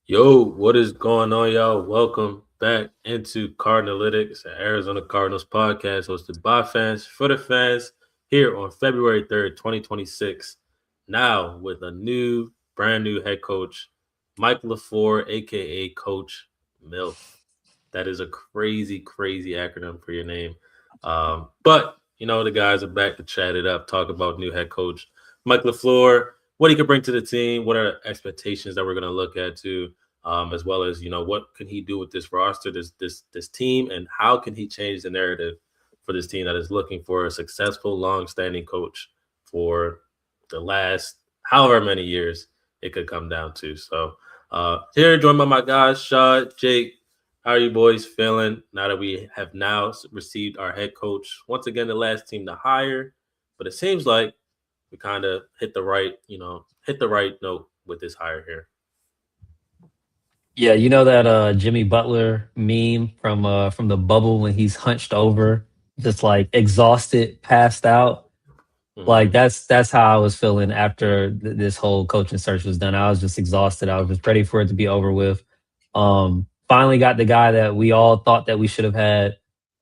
Yo, what is going on, y'all? Welcome back into Cardinalytics, an Arizona Cardinals podcast hosted by fans for the fans here on February 3rd, 2026. Now with a brand new head coach, Mike LaFleur, aka Coach MiLF. That is a crazy, crazy acronym for your name. But the guys are back to chat it up, talk about new head coach Mike LaFleur, what he could bring to the team, what are expectations that we're going to look at too, as well as what can he do with this roster, this team, and how can he change the narrative for this team that is looking for a successful, long-standing coach for the last however many years it could come down to. So here, joined by my guys, Shad, Jake. How are you boys feeling now that we have now received our head coach? Once again, the last team to hire, but it seems like we kind of hit the right note with this hire here. Yeah, you know that Jimmy Butler meme from the bubble when he's hunched over, just like exhausted, passed out. Like Hmm. that's how I was feeling after this whole coaching search was done. I was just exhausted. I was just ready for it to be over with. Finally got the guy that we all thought that we should have had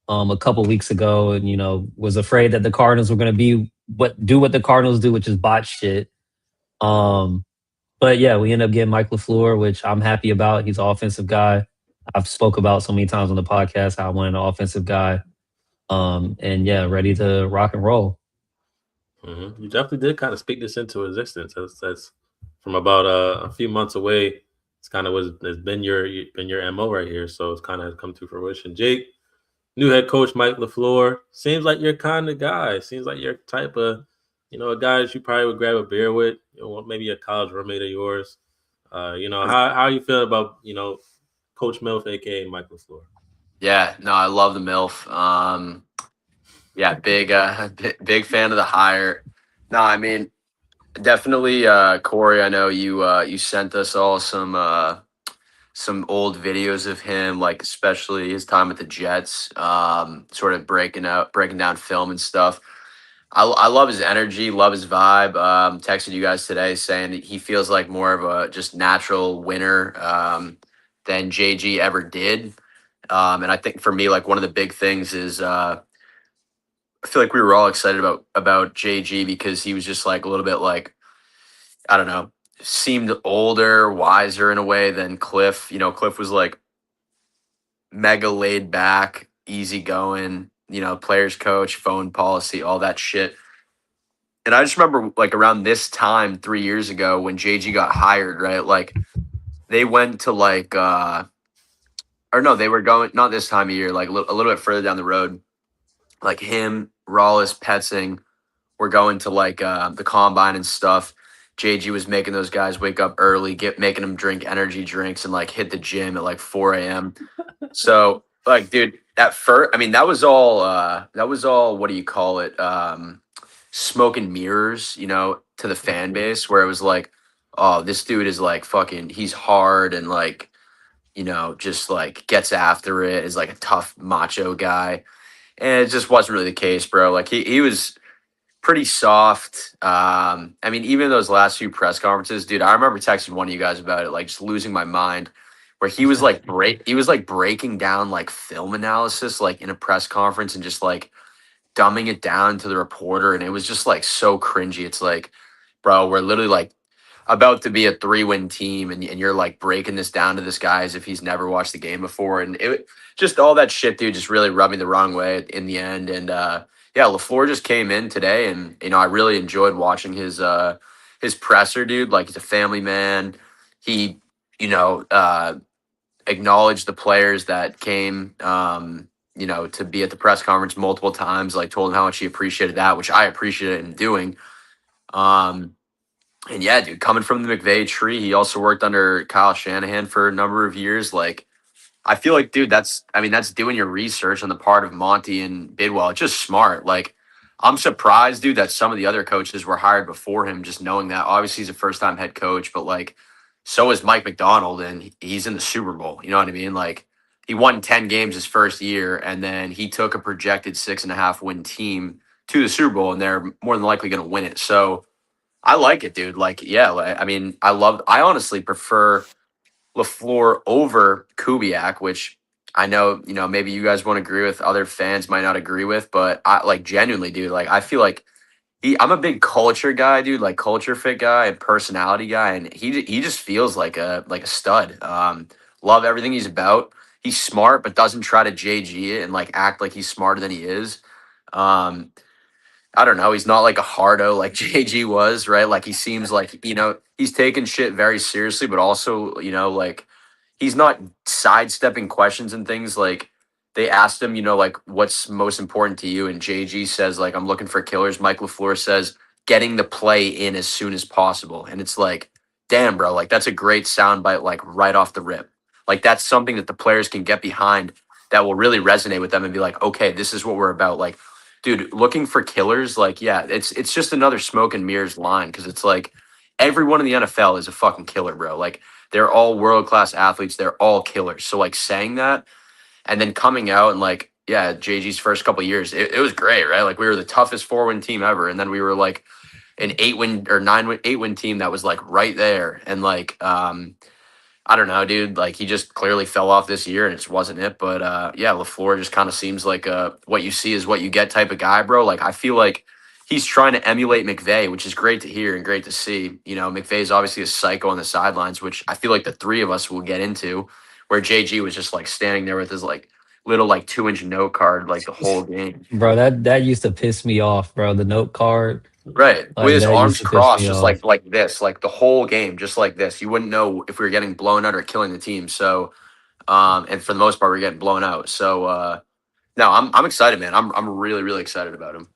a couple weeks ago, and was afraid that the Cardinals were going to be what the Cardinals do, which is botch shit. Um, but yeah, we end up getting Mike LaFleur, which I'm happy about. He's an offensive guy. I've spoke about so many times on the podcast how I wanted an offensive guy. And yeah, ready to rock and roll. You definitely did kind of speak this into existence. That's from about a few months away. It's kind of was has been your mo right here. So it's kind of come to fruition. Jake, new head coach Mike LaFleur. Seems like you're kind of guy. Seems like you're type of a guy that you probably would grab a beer with. Maybe a college roommate of yours. How you feel about Coach Milf, aka Mike LaFleur? Yeah, no, I love the MiLF. Yeah, big fan of the hire. No, I mean, definitely, Corey. I know you sent us all some old videos of him, like especially his time at the Jets, sort of breaking down film and stuff. I love his energy, love his vibe. Texted you guys today saying that he feels like more of a just natural winner than JG ever did. And I think for me, like one of the big things is I feel like we were all excited about JG because he was just like a little bit like, I don't know, seemed older, wiser in a way than Cliff. Cliff was like mega laid back, easy going, players coach, phone policy, all that shit. And I just remember like around this time 3 years ago when JG got hired, right? Like they went to like or no, they were going not this time of year, like a little bit further down the road. Like him, Rawlis, Petzing were going to like the combine and stuff. JG was making those guys wake up early, making them drink energy drinks and like hit the gym at like 4 a.m. So like, dude, at first, I mean, that was all. What do you call it? Smoke and mirrors, to the fan base, where it was like, oh, this dude is like fucking, he's hard and like, just like gets after it, is like a tough macho guy. And it just wasn't really the case, bro. Like he was pretty soft. I mean, even those last few press conferences, dude, I remember texting one of you guys about it, like just losing my mind, where he was like breaking down like film analysis, like in a press conference and just like dumbing it down to the reporter. And it was just like so cringy. It's like, bro, we're literally like about to be a 3-win team and you're like breaking this down to this guy as if he's never watched the game before. And it just all that shit, dude, just really rubbed me the wrong way in the end. And yeah, LaFleur just came in today and I really enjoyed watching his presser, dude. Like he's a family man. He, you know, uh acknowledged the players that came to be at the press conference multiple times, like told him how much he appreciated that, which I appreciated him doing. Um and yeah, dude, coming from the McVay tree, he also worked under Kyle Shanahan for a number of years. Like, I feel like, dude, that's doing your research on the part of Monty and Bidwell. It's just smart. Like, I'm surprised, dude, that some of the other coaches were hired before him, just knowing that. Obviously, he's a first time head coach, but like, so is Mike McDonald, and he's in the Super Bowl. You know what I mean? Like, he won 10 games his first year, and then he took a projected 6.5 win team to the Super Bowl, and they're more than likely going to win it. So, I like it, dude. Like, yeah, I mean, I honestly prefer LaFleur over Kubiak, which I know, maybe you guys won't agree with, other fans might not agree with, but I like genuinely, dude, like I feel like I'm a big culture guy, dude, like culture fit guy and personality guy, and he just feels like a stud. Love everything he's about. He's smart, but doesn't try to JG it and like act like he's smarter than he is. Um, I don't know. He's not like a hardo like JG was, right? Like he seems like, he's taking shit very seriously, but also, like he's not sidestepping questions and things. Like they asked him, like what's most important to you? And JG says, like, I'm looking for killers. Mike LaFleur says, getting the play in as soon as possible. And it's like, damn, bro, like that's a great soundbite, like right off the rip. Like that's something that the players can get behind that will really resonate with them and be like, okay, this is what we're about. Like, dude, looking for killers, like, yeah, it's just another smoke and mirrors line because it's like everyone in the NFL is a fucking killer, bro. Like they're all world class athletes, they're all killers. So like saying that and then coming out and like, yeah, JG's first couple of years, it was great, right? Like we were the toughest 4-win team ever, and then we were like an 8-win or 9-win, 8-win team that was like right there, and like I don't know, dude. Like he just clearly fell off this year, and it just wasn't it. But yeah, LaFleur just kind of seems like what you see is what you get type of guy, bro. Like I feel like he's trying to emulate McVay, which is great to hear and great to see. McVay's obviously a psycho on the sidelines, which I feel like the three of us will get into. Where JG was just like standing there with his like little like 2-inch note card like the whole game. Bro, that used to piss me off, bro. The note card, Right. With like his that used arms to piss crossed, me just off. like this, like the whole game, just like this. You wouldn't know if we were getting blown out or killing the team. So and for the most part, we're getting blown out. So no, I'm excited, man. I'm really, really excited about him.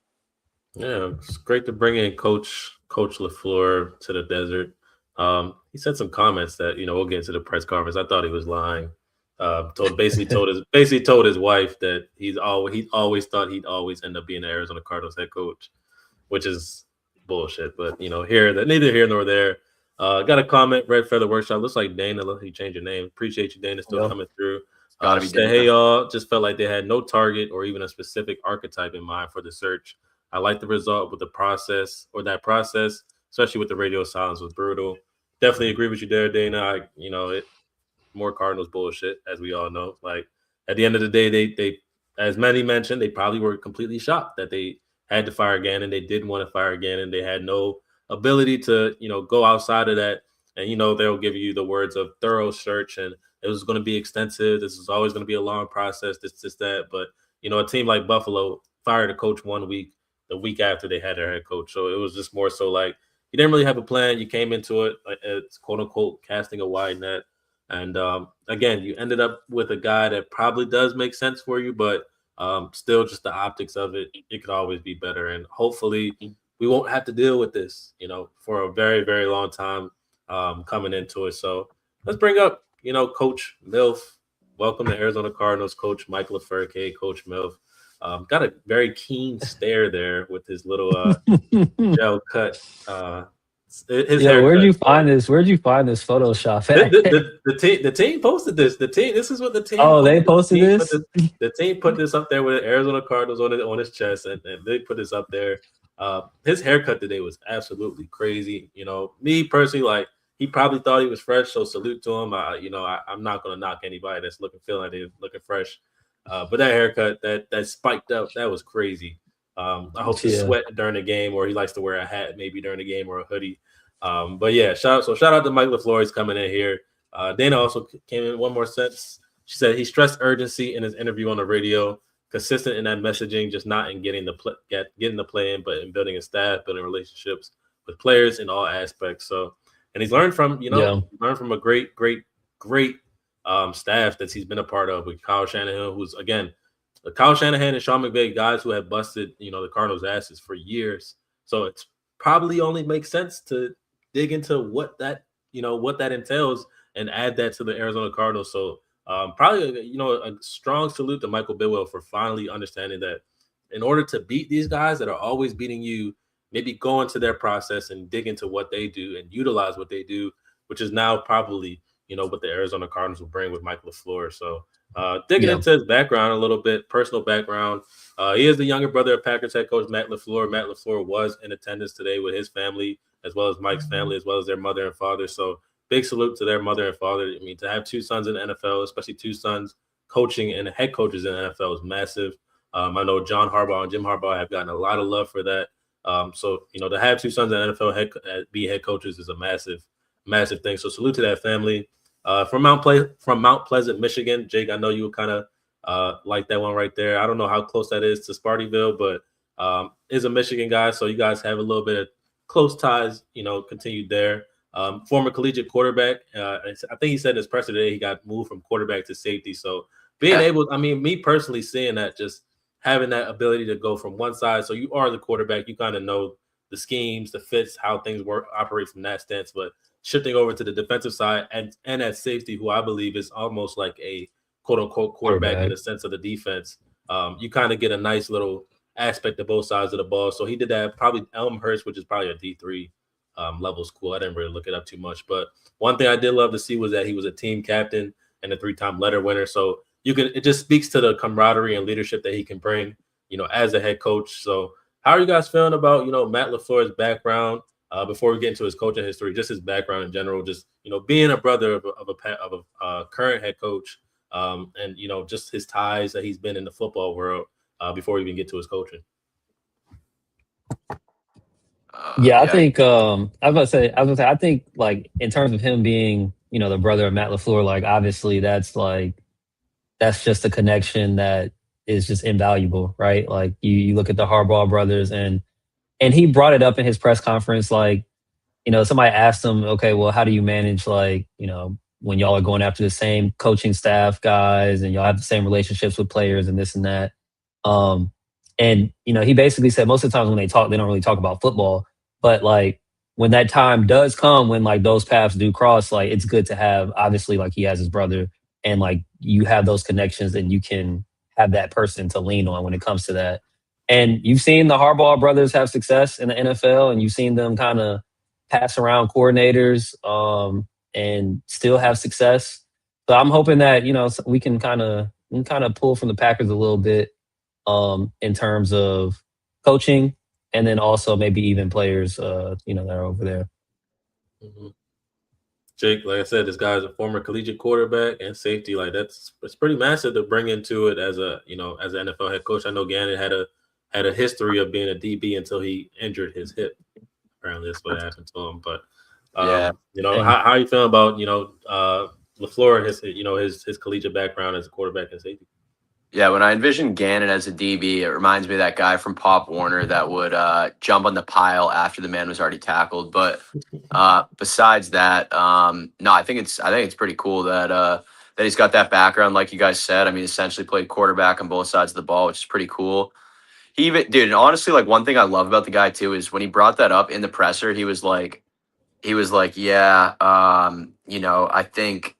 Yeah, it's great to bring in Coach LaFleur to the desert. He said some comments that we'll get into the press conference. I thought he was lying. Basically told his wife that he always thought he'd always end up being the Arizona Cardinals head coach, which is bullshit. But neither here nor there. Got a comment. Red Feather Workshop looks like Dana. Look, he changed your name. Appreciate you, Dana. Still coming through. Gotta be Said, Dana. hey y'all, just felt like they had no target or even a specific archetype in mind for the search. I like the result with that process, especially with the radio silence was brutal. Definitely agree with you there, Dana. More Cardinals bullshit, as we all know. Like at the end of the day, they as many mentioned, they probably were completely shocked that they had to fire again, and they didn't want to fire again, and they had no ability to go outside of that. And they'll give you the words of thorough search, and it was going to be extensive. This is always going to be a long process. This, that. But a team like Buffalo fired a coach 1 week, the week after they had their head coach. So it was just more so like you didn't really have a plan. You came into it as quote unquote casting a wide net. And again, you ended up with a guy that probably does make sense for you, but still just the optics of it could always be better. And hopefully we won't have to deal with this, for a very, very long time coming into it. So let's bring up, Coach MiLF. Welcome to Arizona Cardinals, Coach Mike LaFurke, Coach MiLF. Got a very keen stare there with his little gel cut. His Yo, haircut. where'd you find this? Where'd you find this Photoshop at? The team posted this. This is what the team. Oh, they posted this. The team put this up there with Arizona Cardinals on his chest, and they put this up there. His haircut today was absolutely crazy. Me personally, like he probably thought he was fresh, so salute to him. I'm not gonna knock anybody that's feeling like they're looking fresh. But that haircut, that spiked up, that was crazy. I hope to sweat during the game, or he likes to wear a hat maybe during the game or a hoodie. But yeah, shout out to Mike LaFleur. He's coming in here. Dana also came in one more sentence. She said he stressed urgency in his interview on the radio, consistent in that messaging, just not in getting the play in, but in building a staff, building relationships with players in all aspects. So, and he's learned from a great staff that he's been a part of with Kyle Shanahan, who's again. Kyle Shanahan and Sean McVay, guys who have busted, the Cardinals' asses for years. So it's probably only makes sense to dig into what that entails and add that to the Arizona Cardinals. So probably, a strong salute to Michael Bidwell for finally understanding that in order to beat these guys that are always beating you, maybe go into their process and dig into what they do and utilize what they do, which is now probably, what the Arizona Cardinals will bring with Mike LaFleur. So digging into his background a little bit, personal background. He is the younger brother of Packers head coach Matt LaFleur. Matt LaFleur was in attendance today with his family, as well as Mike's family, as well as their mother and father. So big salute to their mother and father. I mean, to have two sons in the NFL, especially two sons coaching and head coaches in the NFL, is massive. I know John Harbaugh and Jim Harbaugh have gotten a lot of love for that. So to have two sons in the NFL be head coaches is a massive, massive thing. So salute to that family. From Mount Pleasant, Michigan, Jake. I know you kind of like that one right there. I don't know how close that is to Spartyville, but is a Michigan guy, so you guys have a little bit of close ties. Continued there. Former collegiate quarterback. I think he said in his presser today he got moved from quarterback to safety. So being able, I mean, me personally seeing that, just having that ability to go from one side. So you are the quarterback. You kind of know the schemes, the fits, how things work, operate from that stance. But shifting over to the defensive side and at safety, who I believe is almost like a quote unquote quarterback in the sense of the defense, you kind of get a nice little aspect of both sides of the ball. So he did that probably Elmhurst, which is probably a D3 level school. I didn't really look it up too much. But one thing I did love to see was that he was a team captain and a 3-time letter winner. So it just speaks to the camaraderie and leadership that he can bring, as a head coach. So how are you guys feeling about, Matt LaFleur's background before we get into his coaching history, just his background in general, just, being a brother of a current head coach and, just his ties that he's been in the football world before we even get to his coaching? I think I was gonna say I think like in terms of him being, the brother of Matt LaFleur, like obviously that's just a connection that is just invaluable, right? Like you look at the Harbaugh brothers and he brought it up in his press conference, like, somebody asked him, okay, well, how do you manage, like, when y'all are going after the same coaching staff guys and y'all have the same relationships with players and this and that. And he basically said most of the times when they talk, they don't really talk about football, but like when that time does come, when like those paths do cross, like it's good to have, obviously, like he has his brother and like you have those connections and you can have that person to lean on when it comes to that. And you've seen the Harbaugh brothers have success in the NFL, and you've seen them kind of pass around coordinators and still have success. So I'm hoping that we can kind of pull from the Packers a little bit in terms of coaching, and then also maybe even players that are over there. Mm-hmm. Jake, like I said, this guy's a former collegiate quarterback and safety. Like it's pretty massive to bring into it as an NFL head coach. I know Gannon had a history of being a DB until he injured his hip. Apparently, that's what happened to him. But how are you feeling about LaFleur, his collegiate background as a quarterback and safety? Yeah, when I envision Gannon as a DB, it reminds me of that guy from Pop Warner that would jump on the pile after the man was already tackled. But besides that, no, I think it's pretty cool that he's got that background, like you guys said. I mean, essentially played quarterback on both sides of the ball, which is pretty cool. And honestly, like one thing I love about the guy too is when he brought that up in the presser, he was like, yeah, I think.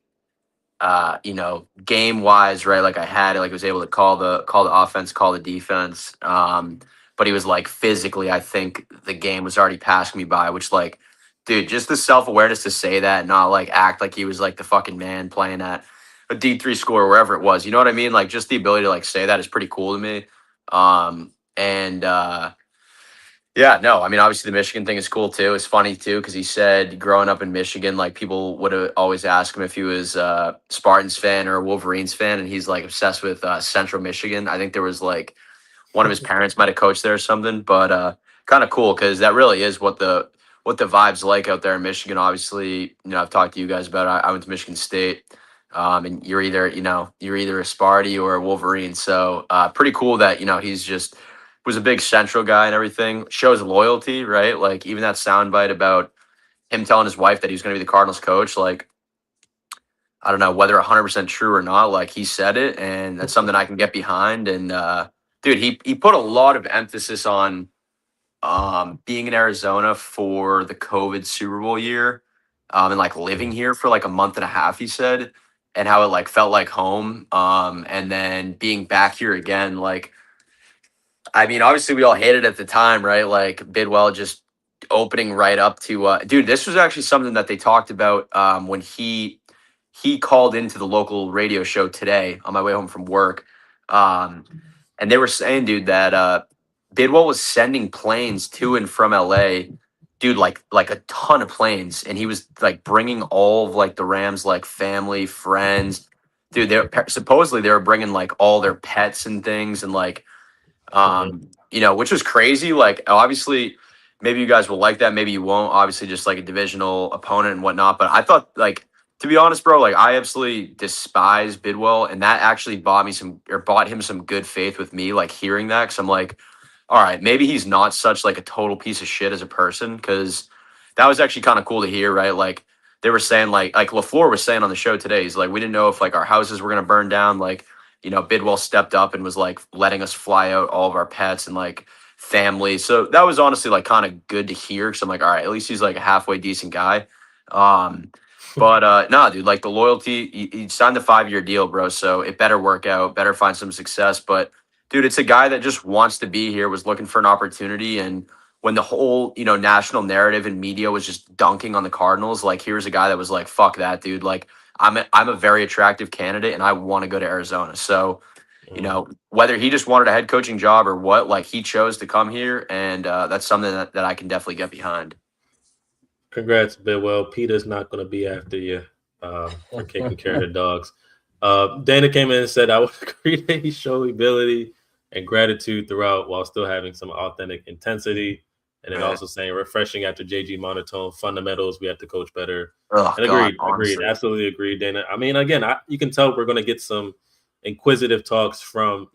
Game wise, right? Like I had it, like was able to call the offense, call the defense. But he was like physically, I think the game was already passing me by, which like, dude, just the self-awareness to say that, not like act like he was like the fucking man playing at a D3 score or wherever it was. You know what I mean? Like just the ability to like say that is pretty cool to me. Yeah, no, I mean, obviously the Michigan thing is cool too. It's funny too because he said growing up in Michigan, like people would always ask him if he was a Spartans fan or a Wolverines fan, and he's like obsessed with Central Michigan. I think there was like one of his parents might have coached there or something, but kind of cool because that really is what the vibe's like out there in Michigan. Obviously, I've talked to you guys about it. I went to Michigan State, and you're either a Sparty or a Wolverine. So pretty cool that he's just was a big Central guy and everything. Shows loyalty, right? Like even that soundbite about him telling his wife that he was going to be the Cardinals coach, like I don't know whether 100% true or not. Like he said it, and that's something I can get behind. And dude, he put a lot of emphasis on being in Arizona for the COVID Super Bowl year, and like living here for like a month and a half. He said, and how it like felt like home. And then being back here again, like. I mean, obviously we all hated it at the time, right? Like Bidwell just opening right up to dude, this was actually something that they talked about when he called into the local radio show today on my way home from work. And they were saying, dude, that Bidwell was sending planes to and from LA dude, like a ton of planes, and he was like bringing all of like the Rams like family, friends. Dude, supposedly they were bringing like all their pets and things, and like which was crazy. Like, obviously, maybe you guys will like that, maybe you won't. Obviously, just like a divisional opponent and whatnot. But I thought, like, to be honest, bro, like I absolutely despise Bidwell, and that actually bought him some good faith with me. Like hearing that, because I'm like, all right, maybe he's not such like a total piece of shit as a person, because that was actually kind of cool to hear, right? Like they were saying, like LaFleur was saying on the show today, he's like, we didn't know if like our houses were gonna burn down, like Bidwell stepped up and was like letting us fly out all of our pets and like family. So that was honestly like kind of good to hear. Cause I'm like, all right, at least he's like a halfway decent guy. But nah, dude, like the loyalty, he signed the 5-year deal, bro. So it better work out, better find some success. But dude, it's a guy that just wants to be here, was looking for an opportunity. And when the whole, national narrative and media was just dunking on the Cardinals, like here's a guy that was like, fuck that, dude. Like I'm a very attractive candidate and I want to go to Arizona. So, whether he just wanted a head coaching job or what, like he chose to come here, and that's something that I can definitely get behind. Congrats, Bidwell. Peter's not going to be after you for taking care of the dogs. Dana came in and said, I would agree that he showed humility and gratitude throughout while still having some authentic intensity. And then also saying refreshing after JG monotone fundamentals. We have to coach better. Oh, and God, agreed. Absolutely agreed, Dana. I mean, again, you can tell we're going to get some inquisitive talks from,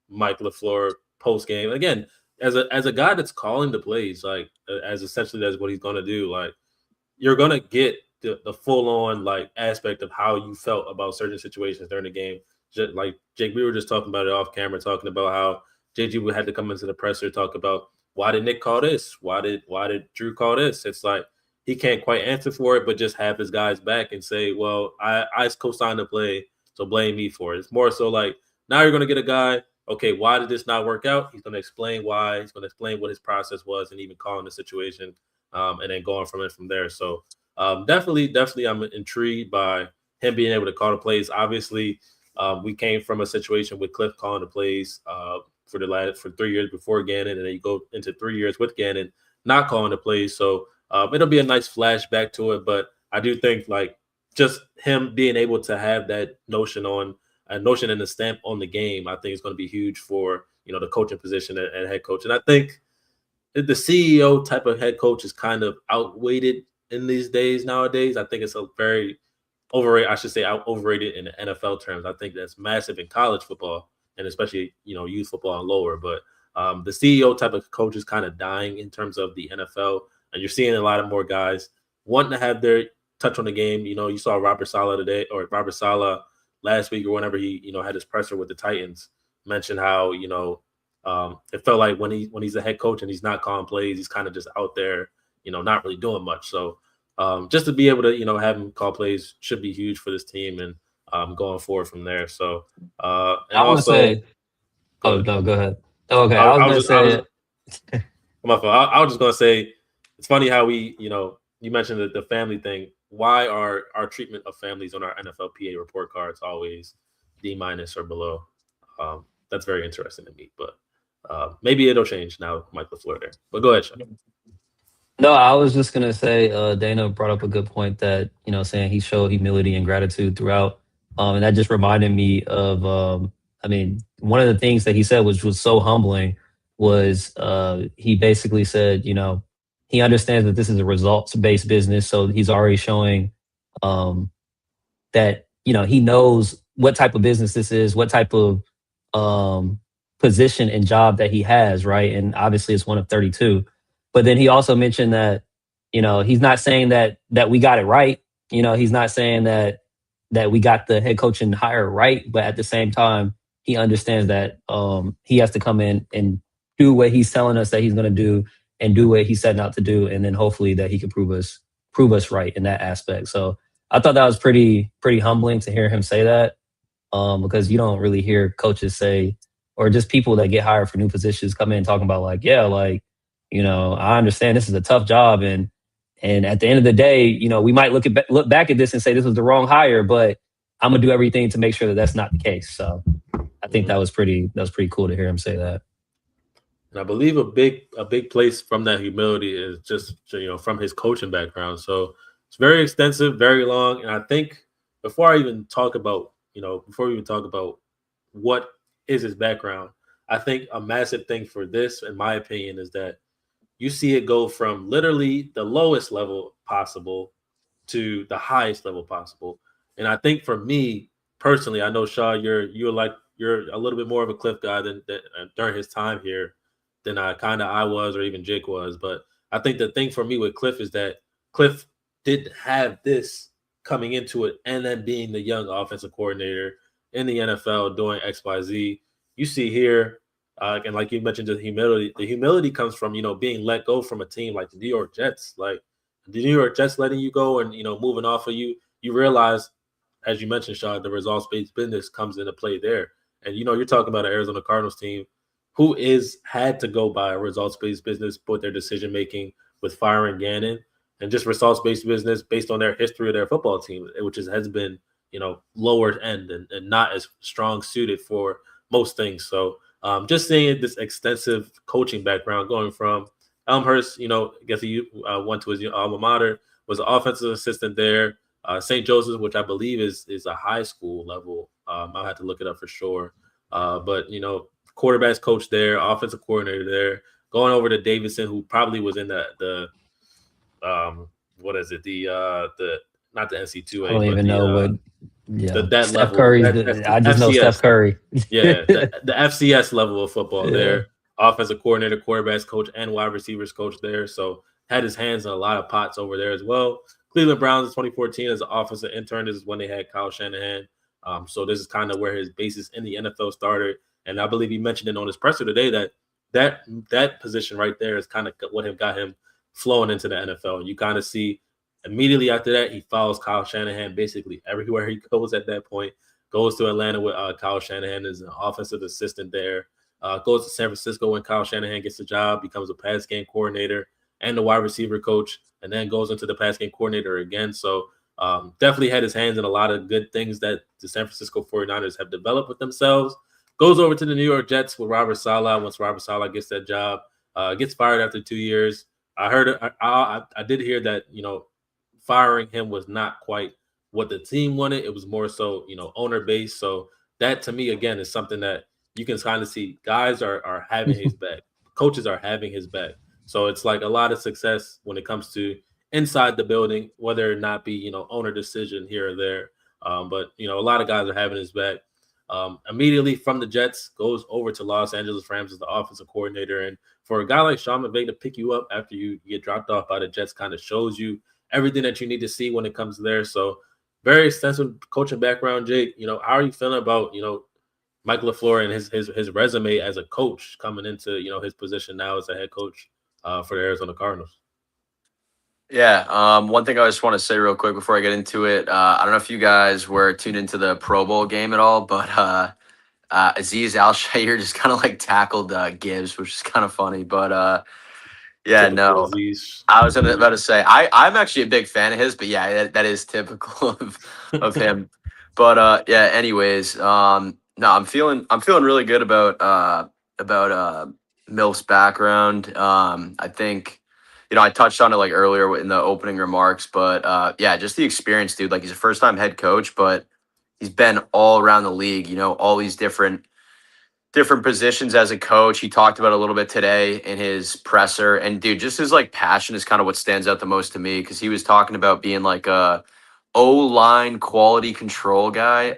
Mike LaFleur post game. Again, as a guy that's calling the plays, like as essentially that's what he's going to do. Like you're going to get the full on like aspect of how you felt about certain situations during the game. Just like Jake, we were just talking about it off camera, talking about how JG had to come into the presser, talk about why did Nick call this? Why did Drew call this? It's like he can't quite answer for it, but just have his guys back and say, well, I co-signed the play, so blame me for it. It's more so like now you're going to get a guy, okay, why did this not work out? He's going to explain why. He's going to explain what his process was and even calling the situation and then going from there. So definitely, I'm intrigued by him being able to call the plays. Obviously, we came from a situation with Cliff calling the plays for 3 years before Gannon, and then you go into 3 years with Gannon not calling the plays. So it'll be a nice flashback to it. But I do think like just him being able to have that notion and the stamp on the game, I think is going to be huge for the coaching position and head coach. And I think the CEO type of head coach is kind of outweighted in these days nowadays. I think it's a very overrated. I should say overrated in the NFL terms. I think that's massive in college football and especially youth football and lower. But the CEO type of coach is kind of dying in terms of the NFL, and you're seeing a lot of more guys wanting to have their touch on the game. You saw Robert Saleh last week or whenever he had his presser with the Titans mention how it felt like when he's a head coach and he's not calling plays, he's kind of just out there not really doing much. So just to be able to have him call plays should be huge for this team and going forward from there. So and I want to say, oh no, go ahead. Okay, I was going to say. I was just going to say, it's funny how we you mentioned the family thing. Why are our treatment of families on our NFLPA report cards always D- or below? That's very interesting to me, but maybe it'll change now, Mike LaFleur there. But go ahead, Sean. No, I was just gonna say, Dana brought up a good point that saying he showed humility and gratitude throughout, and that just reminded me of, one of the things that he said was so humbling was he basically said, he understands that this is a results based business, so he's already showing that he knows what type of business this is, what type of position and job that he has, right? And obviously, it's one of 32. But then he also mentioned that, he's not saying that we got it right. He's not saying that we got the head coaching hire right. But at the same time, he understands that he has to come in and do what he's telling us that he's going to do and do what he's setting out to do. And then hopefully that he can prove us right in that aspect. So I thought that was pretty humbling to hear him say that because you don't really hear coaches say, or just people that get hired for new positions come in talking about like, yeah, like, I understand this is a tough job, and at the end of the day, we might look back at this and say this was the wrong hire, but I'm gonna do everything to make sure that that's not the case. So I think that was pretty cool to hear him say that. And I believe a big place from that humility is just from his coaching background. So it's very extensive, very long, and I think before I even talk about before we even talk about what is his background, I think a massive thing for this, in my opinion, is that you see it go from literally the lowest level possible to the highest level possible. And I think for me personally, I know Shaw, you're a little bit more of a Cliff guy than during his time here than I was or even Jake was. But I think the thing for me with Cliff is that Cliff didn't have this coming into it, and then being the young offensive coordinator in the NFL doing XYZ. You see here, and like you mentioned, the humility. The humility comes from being let go from a team like the New York Jets. Like the New York Jets letting you go and moving off of you, you realize, as you mentioned, Sean, the results based business comes into play there. And you're talking about an Arizona Cardinals team who is had to go by a results based business with their decision making with firing Gannon and just results based business based on their history of their football team, which has been lower end and not as strong suited for most things. So just seeing this extensive coaching background going from Elmhurst, I guess he went to his alma mater, was an offensive assistant there. St. Joseph's, which I believe is a high school level. I'll have to look it up for sure. But quarterbacks coach there, offensive coordinator there. Going over to Davidson, who probably was in the what is it the not the I NC2A, don't but even know what. Yeah, that Steph level Curry's. that's the I just know Steph FCS. Curry. Yeah, the FCS level of football Yeah. there. Offensive coordinator, quarterbacks coach, and wide receivers coach there. So had his hands in a lot of pots over there as well. Cleveland Browns in 2014 as an offensive intern. This is when they had Kyle Shanahan. So this is kind of where his basis in the NFL started. And I believe he mentioned it on his presser today that position right there is kind of what got him flowing into the NFL. You kind of see immediately after that, he follows Kyle Shanahan basically everywhere he goes at that point. Goes to Atlanta with Kyle Shanahan as an offensive assistant there. Goes to San Francisco when Kyle Shanahan gets the job, becomes a pass game coordinator and the wide receiver coach, and then goes into the pass game coordinator again. So definitely had his hands in a lot of good things that the San Francisco 49ers have developed with themselves. Goes over to the New York Jets with Robert Saleh once Robert Saleh gets that job. Gets fired after 2 years. I heard I did hear that firing him was not quite what the team wanted. It was more so, owner based. So that to me again is something that you can kind of see guys are having his back. Coaches are having his back. So it's like a lot of success when it comes to inside the building, whether or not be, owner decision here or there. But a lot of guys are having his back. Immediately from the Jets, goes over to Los Angeles Rams as the offensive coordinator. And for a guy like Sean McVay to pick you up after you get dropped off by the Jets kind of shows you everything that you need to see when it comes to there. So very extensive coaching background, Jake. How are you feeling about, Mike LaFleur and his resume as a coach coming into, his position now as a head coach for the Arizona Cardinals? Yeah. One thing I just want to say real quick before I get into it. I don't know if you guys were tuned into the Pro Bowl game at all, but Aziz Al-Shaair just kind of like tackled Gibbs, which is kind of funny. But yeah, Typical no, Aziz. I was about to say I'm actually a big fan of his, but yeah, that is typical of him. But yeah, anyways, no, I'm feeling really good about MILF's background. I think I touched on it like earlier in the opening remarks, but yeah, just the experience, dude. Like he's a first time head coach, but he's been all around the league. All these different positions as a coach. He talked about it a little bit today in his presser. And dude, just his like passion is kind of what stands out the most to me because he was talking about being like a O-line quality control guy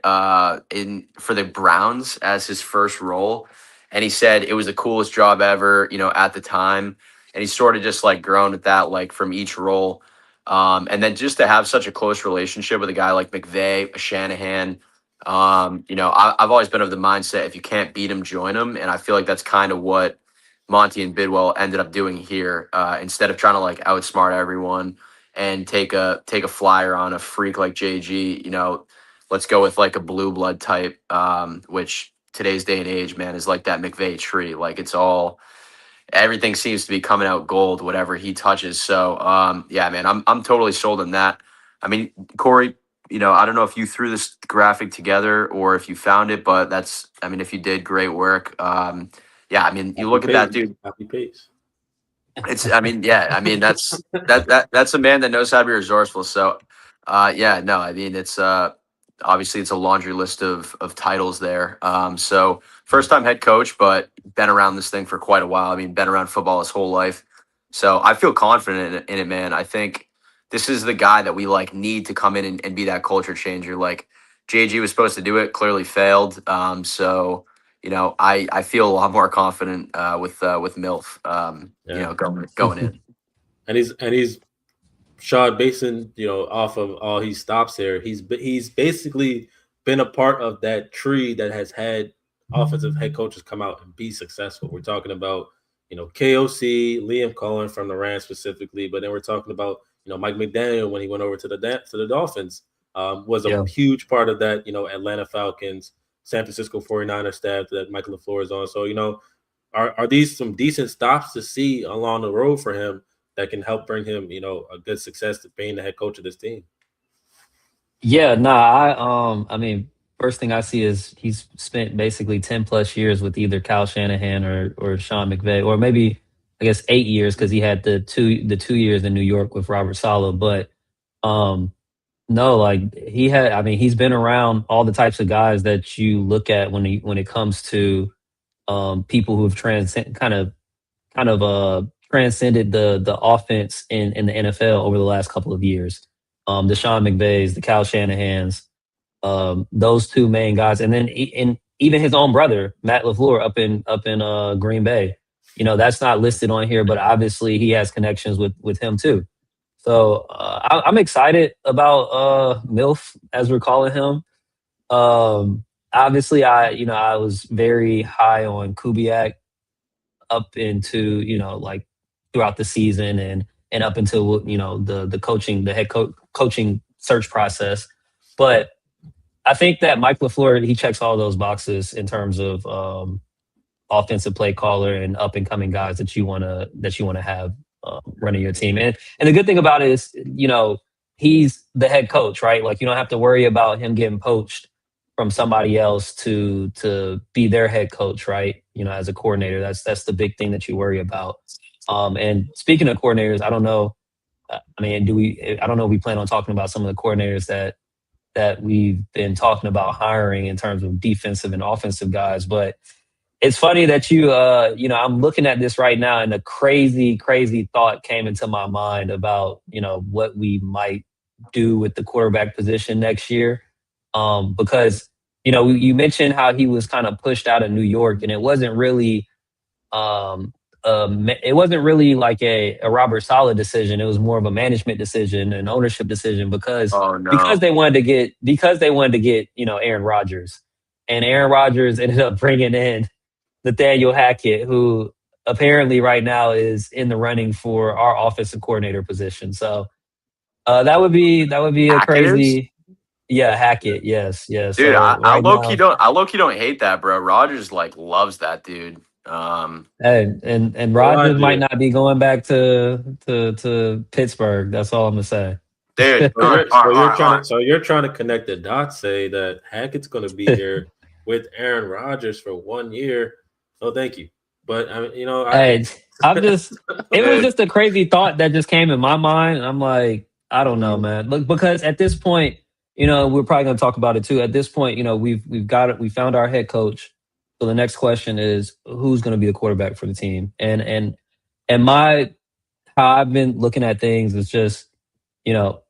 in for the Browns as his first role. And he said it was the coolest job ever, at the time. And he's sort of just like grown at that, like from each role. And then just to have such a close relationship with a guy like McVay, Shanahan, I've always been of the mindset if you can't beat him, join him, and I feel like that's kind of what Monty and Bidwell ended up doing here. Instead of trying to like outsmart everyone and take a flyer on a freak like JG, let's go with like a blue blood type, which today's day and age, man, is like that McVay tree. Like it's all everything seems to be coming out gold, whatever he touches. So yeah, man, I'm totally sold on that. I mean, Corey, I don't know if you threw this graphic together or if you found it, but I mean, if you did, great work. yeah, I mean, you Copy look at that paste. dude. Copy paste. I mean, yeah, I mean that's a man that knows how to be resourceful. So, yeah, no, I mean it's obviously it's a laundry list of titles there. So first time head coach, but been around this thing for quite a while. I mean, been around football his whole life. So I feel confident in it, man. I think this is the guy that we like need to come in and be that culture changer. Like JG was supposed to do it, clearly failed. So I feel a lot more confident with MILF. Yeah. Going in. And he's Shad Basin, off of all he stops there, he's basically been a part of that tree that has had offensive head coaches come out and be successful. We're talking about, KOC, Liam Cohen from the Rams specifically, but then we're talking about, Mike McDaniel when he went over to the Dolphins, was a Yeah. huge part of that, Atlanta Falcons, San Francisco 49ers staff that Michael LaFleur is on. So, are these some decent stops to see along the road for him that can help bring him, a good success to being the head coach of this team? Yeah, I mean, first thing I see is he's spent basically 10 plus years with either Kyle Shanahan or Sean McVay, or maybe I guess 8 years because he had the 2 years in New York with Robert Saleh. But um no, like I mean, he's been around all the types of guys that you look at when it comes to people who have transcended the offense in the NFL over the last couple of years. The Sean McVays, the Kyle Shanahans, those two main guys, and then even his own brother Matt LaFleur up in Green Bay. That's not listed on here, but obviously he has connections with him too. So I'm excited about MILF as we're calling him. Obviously, I was very high on Kubiak up into like throughout the season and up until the coaching coaching search process. But I think that Mike LaFleur, he checks all those boxes in terms of offensive play caller and up and coming guys that you want to have running your team. And the good thing about it is, he's the head coach, right? Like you don't have to worry about him getting poached from somebody else to be their head coach, right? As a coordinator, that's the big thing that you worry about. And speaking of coordinators, I don't know. I mean, I don't know if we plan on talking about some of the coordinators that we've been talking about hiring in terms of defensive and offensive guys, but it's funny that I'm looking at this right now and a crazy, crazy thought came into my mind about, what we might do with the quarterback position next year. Because, you mentioned how he was kind of pushed out of New York and it wasn't really like a Robert Saleh decision. It was more of a management decision, an ownership decision Oh no. because they wanted to get, Aaron Rodgers, and Aaron Rodgers ended up bringing in Nathaniel Hackett, who apparently right now is in the running for our offensive coordinator position. So that would be a Hackett is? crazy, yeah, Hackett, yes, yeah. Dude, So right now, I low key don't hate that, bro. Rogers like loves that dude. and Well, I Rodgers might do. not be going back to Pittsburgh. That's all I'm gonna say. Dude, So you're all so you're right, all trying right. to so you're trying to connect the dots, say that Hackett's going to be here with Aaron Rodgers for 1 year. Oh, thank you. But I mean, Hey, I'm just it was Dude, just a crazy thought that just came in my mind. I'm like, I don't know, Mhm. man. Look, because at this point, we're probably gonna talk about it too. At this point, we've got it, we found our head coach. So the next question is who's gonna be the quarterback for the team? And my how I've been looking at things is just,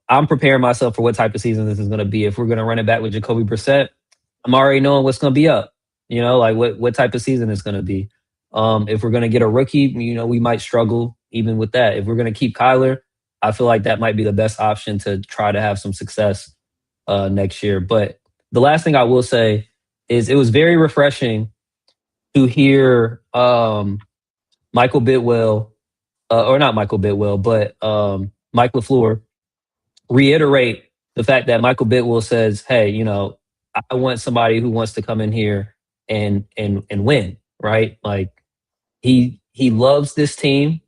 I'm preparing myself for what type of season this is gonna be. If we're gonna run it back with Jacoby Brissett, I'm already knowing what's going to be up. Like what type of season it's going to be. If we're going to get a rookie, we might struggle even with that. If we're going to keep Kyler, I feel like that might be the best option to try to have some success next year. But the last thing I will say is it was very refreshing to hear Michael Bidwell, or not Michael Bidwell, but Mike LaFleur reiterate the fact that Michael Bidwell says, "Hey, I want somebody who wants to come in here and win, right? Like he loves this team.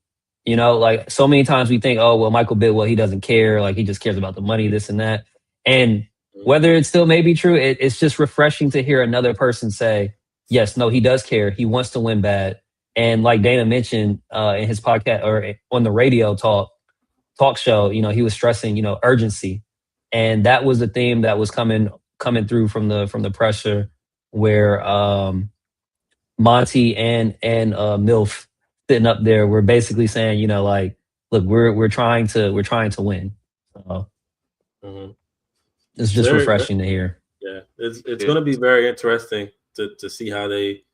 Like so many times we think, oh well, Michael Bidwell, he doesn't care, like he just cares about the money, this and that. And whether it still may be true, it's just refreshing to hear another person say, yes, no, he does care. He wants to win bad. And like Dana mentioned in his podcast or on the radio talk show, he was stressing, urgency, and that was the theme that was coming through from the pressure, where Monty and MiLF sitting up there were basically saying, like, look, we're trying to win. So Mhm. it's It's just very, refreshing to hear. yeah. It's going Dude, to be very interesting to see how they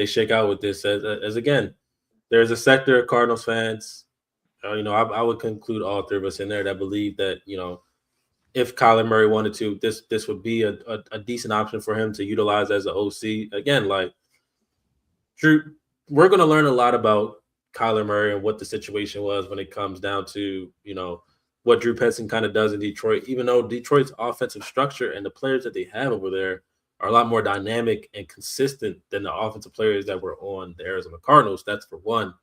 shake out with this. As again, there's a sector of Cardinals fans. I would conclude all three of us in there that believe that if Kyler Murray wanted to, this would be a decent option for him to utilize as an OC. Again, like Drew, we're going to learn a lot about Kyler Murray and what the situation was when it comes down to what Drew Petzing kind of does in Detroit. Even though Detroit's offensive structure and the players that they have over there are a lot more dynamic and consistent than the offensive players that were on the Arizona Cardinals. That's for one.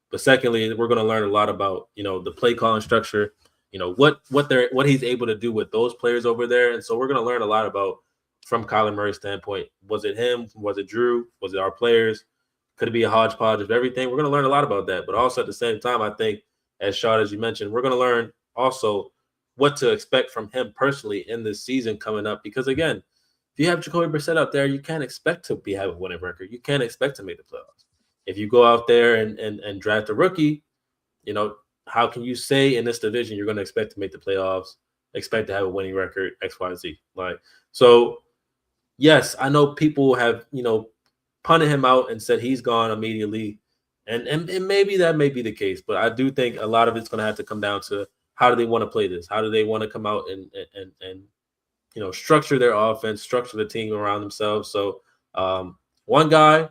But secondly, we're going to learn a lot about the play calling structure. What he's able to do with those players over there, and so we're going to learn a lot about from Kyler Murray's standpoint. Was it him? Was it Drew? Was it our players? Could it be a hodgepodge of everything? We're going to learn a lot about that. But also at the same time, I think, as Sean, as you mentioned, we're going to learn also what to expect from him personally in this season coming up. Because again, if you have Jacoby Brissett out there, you can't expect to have a winning record. You can't expect to make the playoffs. If you go out there and draft a rookie, how can you say in this division you're going to expect to make the playoffs, expect to have a winning record, X, Y, Z? So yes, I know people have, punted him out and said he's gone immediately. And maybe that may be the case, but I do think a lot of it's going to have to come down to how do they want to play this? How do they want to come out and structure their offense, structure the team around themselves? So one guy,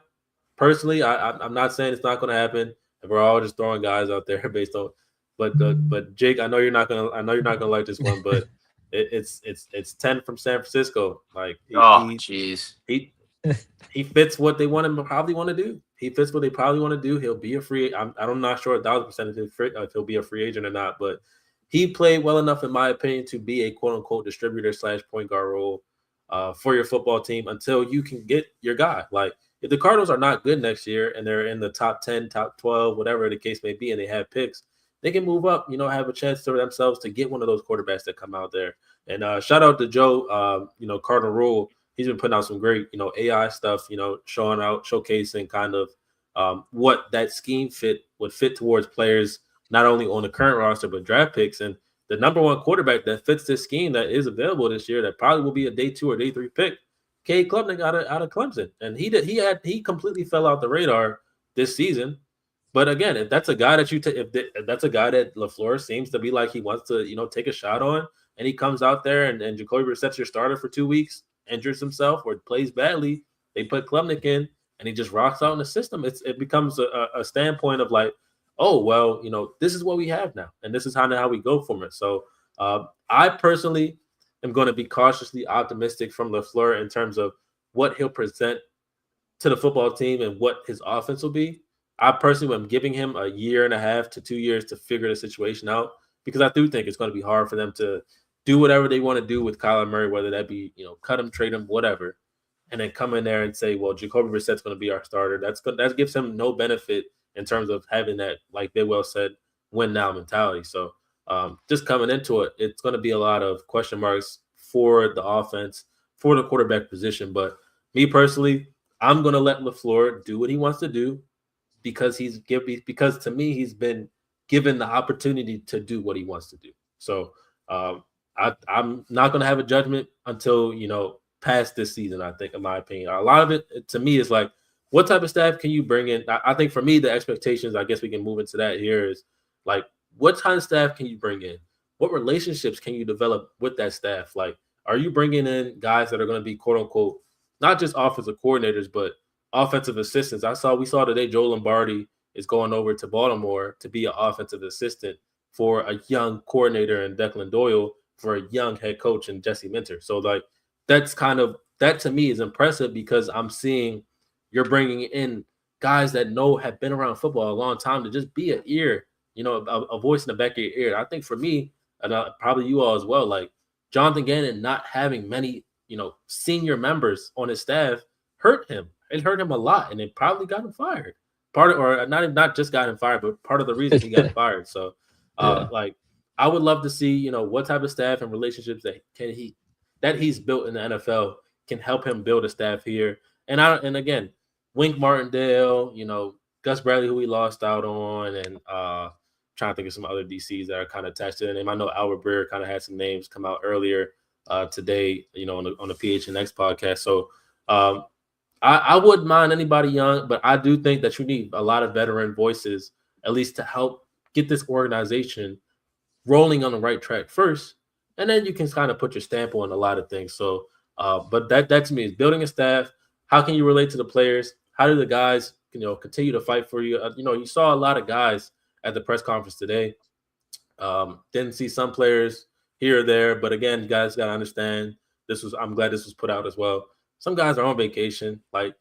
personally, I'm not saying it's not going to happen. And we're all just throwing guys out there based on, but Jake, I know you're not gonna like this one, but it's 10 from San Francisco. Like oh, jeez. he fits what they want him to probably want to do. He fits what they probably want to do. He'll be a free. I'm not sure 1,000% if he'll be a free agent or not, but he played well enough, in my opinion, to be a quote unquote distributor / point guard role for your football team until you can get your guy. Like if the Cardinals are not good next year and they're in the top 10, top 12, whatever the case may be, and they have picks, they can move up. Have a chance to themselves to get one of those quarterbacks that come out there. And shout out to Joe, Cardinal Rule. He's been putting out some great, AI stuff, showing out, showcasing kind of what that scheme would fit towards players, not only on the current roster, but draft picks. And the number one quarterback that fits this scheme that is available this year, that probably will be a day 2 or day 3 pick, Cade Klubnik out of Clemson. And he completely fell out the radar this season. But again, if that's a guy that if that's a guy that LaFleur seems to be like he wants to, take a shot on, and he comes out there and Jacoby Brissett's your starter for 2 weeks, injures himself or plays badly, they put Klubnik in and he just rocks out in the system. It becomes a standpoint of like, oh, well, this is what we have now. And this is how we go from it. So I personally am going to be cautiously optimistic from LaFleur in terms of what he'll present to the football team and what his offense will be. I personally am giving him 1.5 to 2 years to figure the situation out, because I do think it's going to be hard for them to do whatever they want to do with Kyler Murray, whether that be, cut him, trade him, whatever, and then come in there and say, well, Jacoby Brissett's going to be our starter. That gives him no benefit in terms of having that, like Bidwell said, win now mentality. So just coming into it, it's going to be a lot of question marks for the offense, for the quarterback position. But me personally, I'm going to let LaFleur do what he wants to do, because to me, he's been given the opportunity to do what he wants to do. So I'm not going to have a judgment until, past this season, I think, in my opinion. A lot of it, to me, is like, what type of staff can you bring in? I think for me, the expectations, I guess we can move into that here, is like, what kind of staff can you bring in? What relationships can you develop with that staff? Like, are you bringing in guys that are going to be, quote unquote, not just offensive coordinators, but offensive assistants? We saw today Joe Lombardi is going over to Baltimore to be an offensive assistant for a young coordinator in Declan Doyle, for a young head coach in Jesse Minter. So like, that to me is impressive, because I'm seeing you're bringing in guys that have been around football a long time to just be an ear, a voice in the back of your ear. I think for me, and probably you all as well, like Jonathan Gannon not having many, senior members on his staff hurt him. It hurt him a lot, and it probably got him fired. part of, or not just got him fired, but part of the reason he got fired. So, Yeah. like I would love to see, what type of staff and relationships that he's built in the NFL can help him build a staff here. And again, Wink Martindale, Gus Bradley, who we lost out on, and trying to think of some other DCs that are kind of attached to the name. I know Albert Breer kind of had some names come out earlier today, on the PHNX podcast. So I wouldn't mind anybody young, but I do think that you need a lot of veteran voices, at least to help get this organization rolling on the right track first, and then you can kind of put your stamp on a lot of things. So, but that to me is building a staff. How can you relate to the players? How do the guys, continue to fight for you? You saw a lot of guys at the press conference today. Didn't see some players here or there, but again, you guys got to understand this was. I'm glad this was put out as well. Some guys are on vacation. Like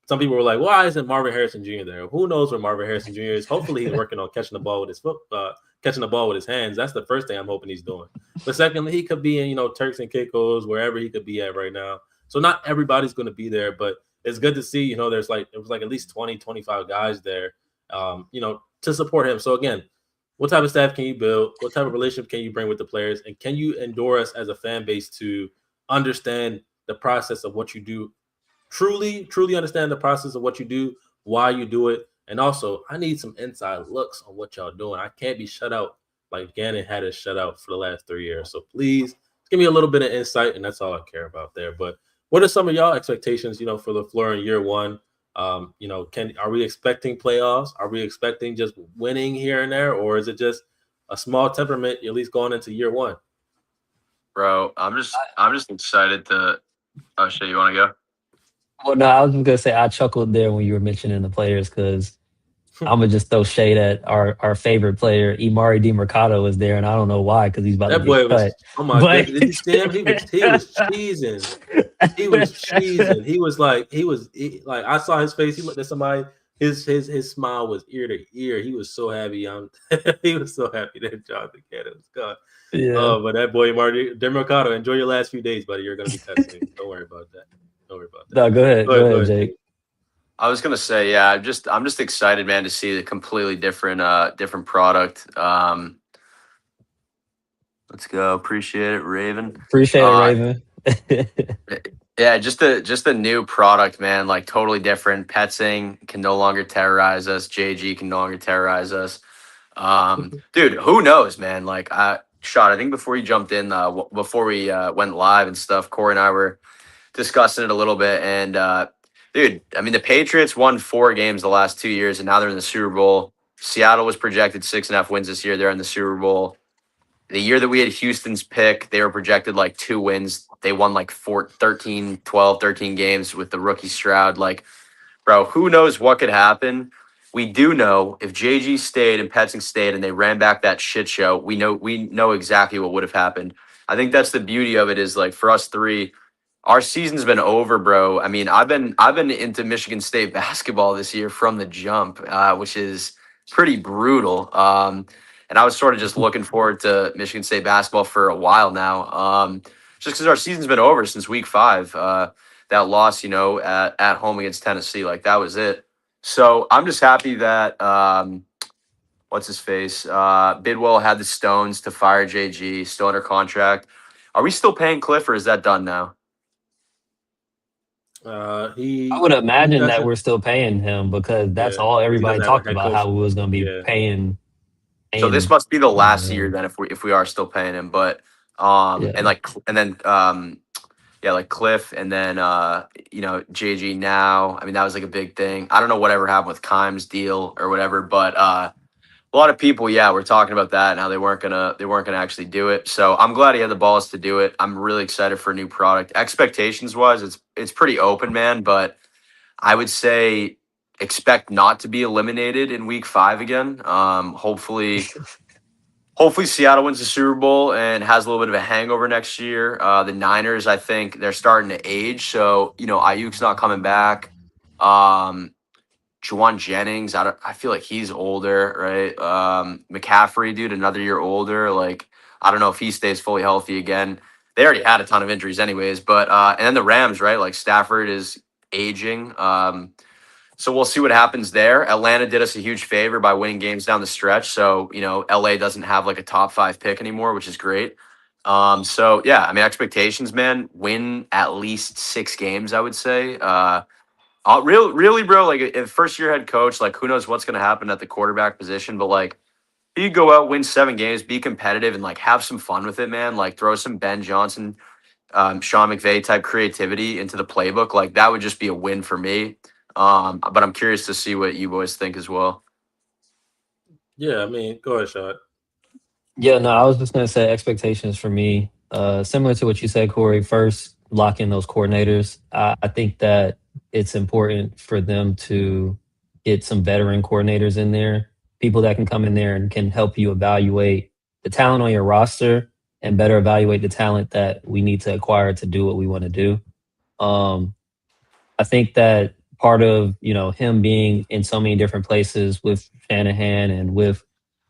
some people were like, "Why isn't Marvin Harrison Jr. there?" Who knows where Marvin Harrison Jr. is? Hopefully, he's working on catching the ball with his foot, catching the ball with his hands. That's the first thing I'm hoping he's doing. But secondly, he could be in Turks and Caicos, wherever he could be at right now. So not everybody's going to be there, but it's good to see. There's it was like at least 20, 25 guys there, to support him. So again, what type of staff can you build? What type of relationship can you bring with the players? And can you endure us as a fan base to understand the process of what you do? Truly understand the process of what you do, why you do it. And also, I need some inside looks on what y'all doing. I can't be shut out like Gannon had us shut out for the last 3 years. So please give me a little bit of insight, and that's all I care about there. But what are some of y'all expectations, for LaFleur in year one? Are we expecting playoffs? Are we expecting just winning here and there, or is it just a small temperament at least going into year one? Bro, I'm just excited to. Oh shit, you want to go? Well, no, I was just gonna say I chuckled there when you were mentioning the players because I'm gonna just throw shade at our favorite player, Imari DiMercado was there, and I don't know why because he's about to That get boy cut. was, oh my But goodness, did you see him? He was cheesing. He was cheesing. He was like like I saw his face. He looked at somebody. His smile was ear to ear. He was so happy. He was so happy that Jonathan Cannon was gone. yeah. Oh, but that boy Marty Demercado, enjoy your last few days, buddy. You're gonna be cut soon. Don't worry about that. Don't worry about that. No, go ahead. Go ahead, Jake. Jake. I was gonna say, yeah, I'm just excited, man, to see the completely different different product. Let's go. Appreciate it, Raven. Appreciate it, Raven. Yeah, just a new product, man. Like totally different. Petsing can no longer terrorize us. JG can no longer terrorize us. Dude, who knows, man? Like I think before you jumped in, before we went live and stuff, Corey and I were discussing it a little bit. And dude, I mean, the Patriots won 4 games the last 2 years, and now they're in the Super Bowl. Seattle was projected 6.5 wins this year. They're in the Super Bowl. The year that we had Houston's pick, they were projected like 2 wins. They won like 13 games with the rookie Stroud. Like, bro, who knows what could happen? We do know if JG stayed and Petsing stayed and they ran back that shit show, we know exactly what would have happened. I think that's the beauty of it is like for us three, our season's been over, bro. I mean, I've been into Michigan State basketball this year from the jump, which is pretty brutal. And I was sort of just looking forward to Michigan State basketball for a while now, just because our season's been over since week 5. That loss, at home against Tennessee, like that was it. So I'm just happy that what's his face Bidwell had the stones to fire JG, still under contract. Are we still paying Cliff, or is that done now? I would imagine that we're still paying him because that's all everybody talked about, how we was going to be paying. So this must be the last year then, if we are still paying him. But like Cliff, and then JG now. I mean, that was like a big thing. I don't know whatever happened with Kimes' deal or whatever, but a lot of people, were talking about that and how they weren't gonna actually do it. So I'm glad he had the balls to do it. I'm really excited for a new product. Expectations wise, it's pretty open, man. But I would say expect not to be eliminated in week 5 again. Hopefully Seattle wins the Super Bowl and has a little bit of a hangover next year. The Niners, I think they're starting to age. So, Ayuk's not coming back. Juwan Jennings, I feel like he's older, right? McCaffrey, dude, another year older. Like, I don't know if he stays fully healthy again. They already had a ton of injuries anyways. But and then the Rams, right? Like Stafford is aging. So we'll see what happens there. Atlanta did us a huge favor by winning games down the stretch. So, LA doesn't have like a top 5 pick anymore, which is great. So yeah, I mean, expectations, man, win at least 6 games, I would say. Really, bro, like if first year head coach, like who knows what's going to happen at the quarterback position, but like you go out, win 7 games, be competitive and like have some fun with it, man. Like throw some Ben Johnson, Sean McVay type creativity into the playbook. Like that would just be a win for me. But I'm curious to see what you boys think as well. Yeah, I mean, go ahead, Sean. Yeah, no, I was just gonna say expectations for me, similar to what you said, Corey. First, lock in those coordinators. I think that it's important for them to get some veteran coordinators in there, people that can come in there and can help you evaluate the talent on your roster and better evaluate the talent that we need to acquire to do what we want to do. Um, I think that part of him being in so many different places with Shanahan and with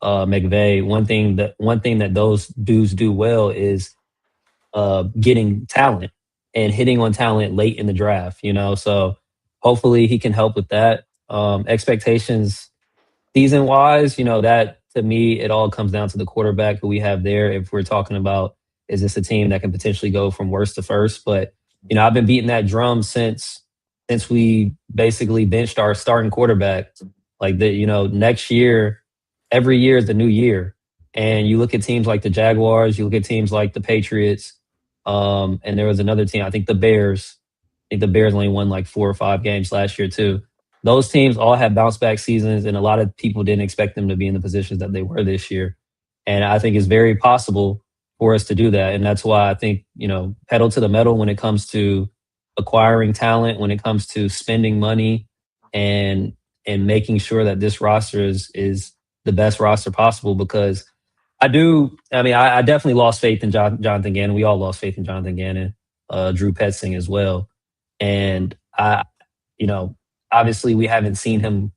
McVay, one thing that those dudes do well is getting talent and hitting on talent late in the draft. So hopefully he can help with that. Expectations season wise, that to me, it all comes down to the quarterback who we have there. If we're talking about, is this a team that can potentially go from worst to first? But, I've been beating that drum since we basically benched our starting quarterback. Like next year, every year is the new year. And you look at teams like the Jaguars, you look at teams like the Patriots, and there was another team, I think the Bears. I think the Bears only won like 4 or 5 games last year too. Those teams all had bounce back seasons, and a lot of people didn't expect them to be in the positions that they were this year. And I think it's very possible for us to do that. And that's why I think, pedal to the metal when it comes to acquiring talent, when it comes to spending money and making sure that this roster is the best roster possible. Because I definitely lost faith in Jonathan Gannon. We all lost faith in Jonathan Gannon, Drew Petzing as well. And you know, obviously we haven't seen him